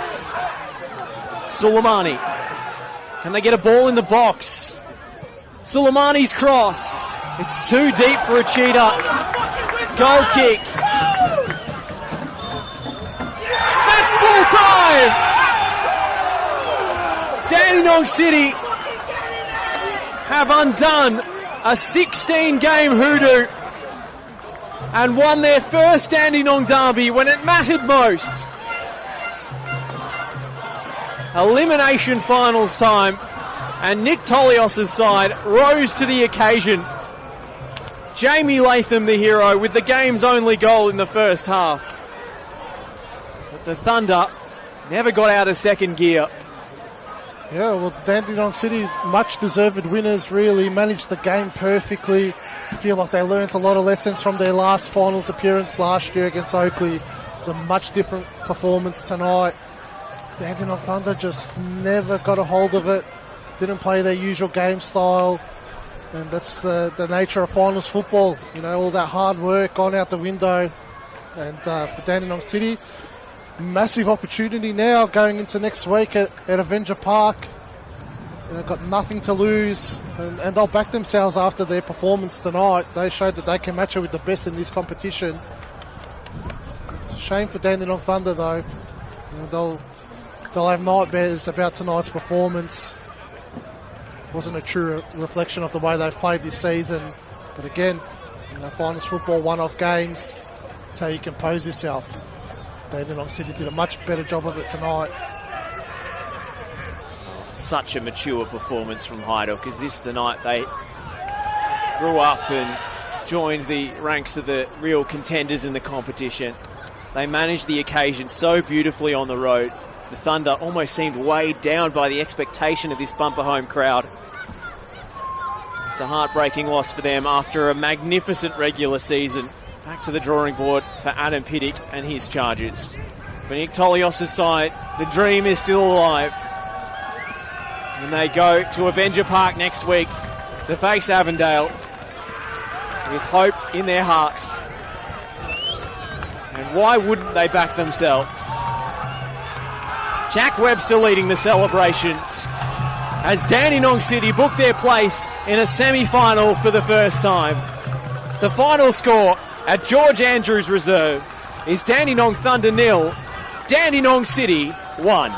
Suleimani. Can they get a ball in the box? Suleimani's cross. It's too deep for a cheetah. Goal kick. That's full time. Dandenong City have undone a 16-game hoodoo and won their first Dandenong derby when it mattered most. Elimination finals time, and Nick Tolios' side rose to the occasion. Jamie Latham, the hero, with the game's only goal in the first half. But the Thunder never got out of second gear. Yeah, well, Dandenong City, much deserved winners, really managed the game perfectly. I feel like they learnt a lot of lessons from their last finals appearance last year against Oakley. It was a much different performance tonight. Dandenong Thunder just never got a hold of it, didn't play their usual game style, and that's the nature of finals football. You know, all that hard work gone out the window. And for Dandenong City, massive opportunity now going into next week at Avenger Park. You know, got nothing to lose, and they'll back themselves after their performance tonight. They showed that they can match it with the best in this competition. It's a shame for Dandenong Thunder, though. You know, they'll have nightmares about tonight's performance. Wasn't a true reflection of the way they've played this season. But again, you know, finals football, one-off games. That's how you compose yourself. Dandenong City did a much better job of it tonight. Such a mature performance from Hajduk. Is this the night they grew up and joined the ranks of the real contenders in the competition? They managed the occasion so beautifully on the road. The Thunder almost seemed weighed down by the expectation of this bumper home crowd. It's a heartbreaking loss for them after a magnificent regular season. Back to the drawing board for Adam Piddick and his Chargers. For Nick Tolios' side, the dream is still alive. And they go to Avenger Park next week to face Avondale with hope in their hearts. And why wouldn't they back themselves? Jack Webster leading the celebrations as Dandenong City book their place in a semi-final for the first time. The final score at George Andrews Reserve is Dandenong Thunder 0, Dandenong City 1.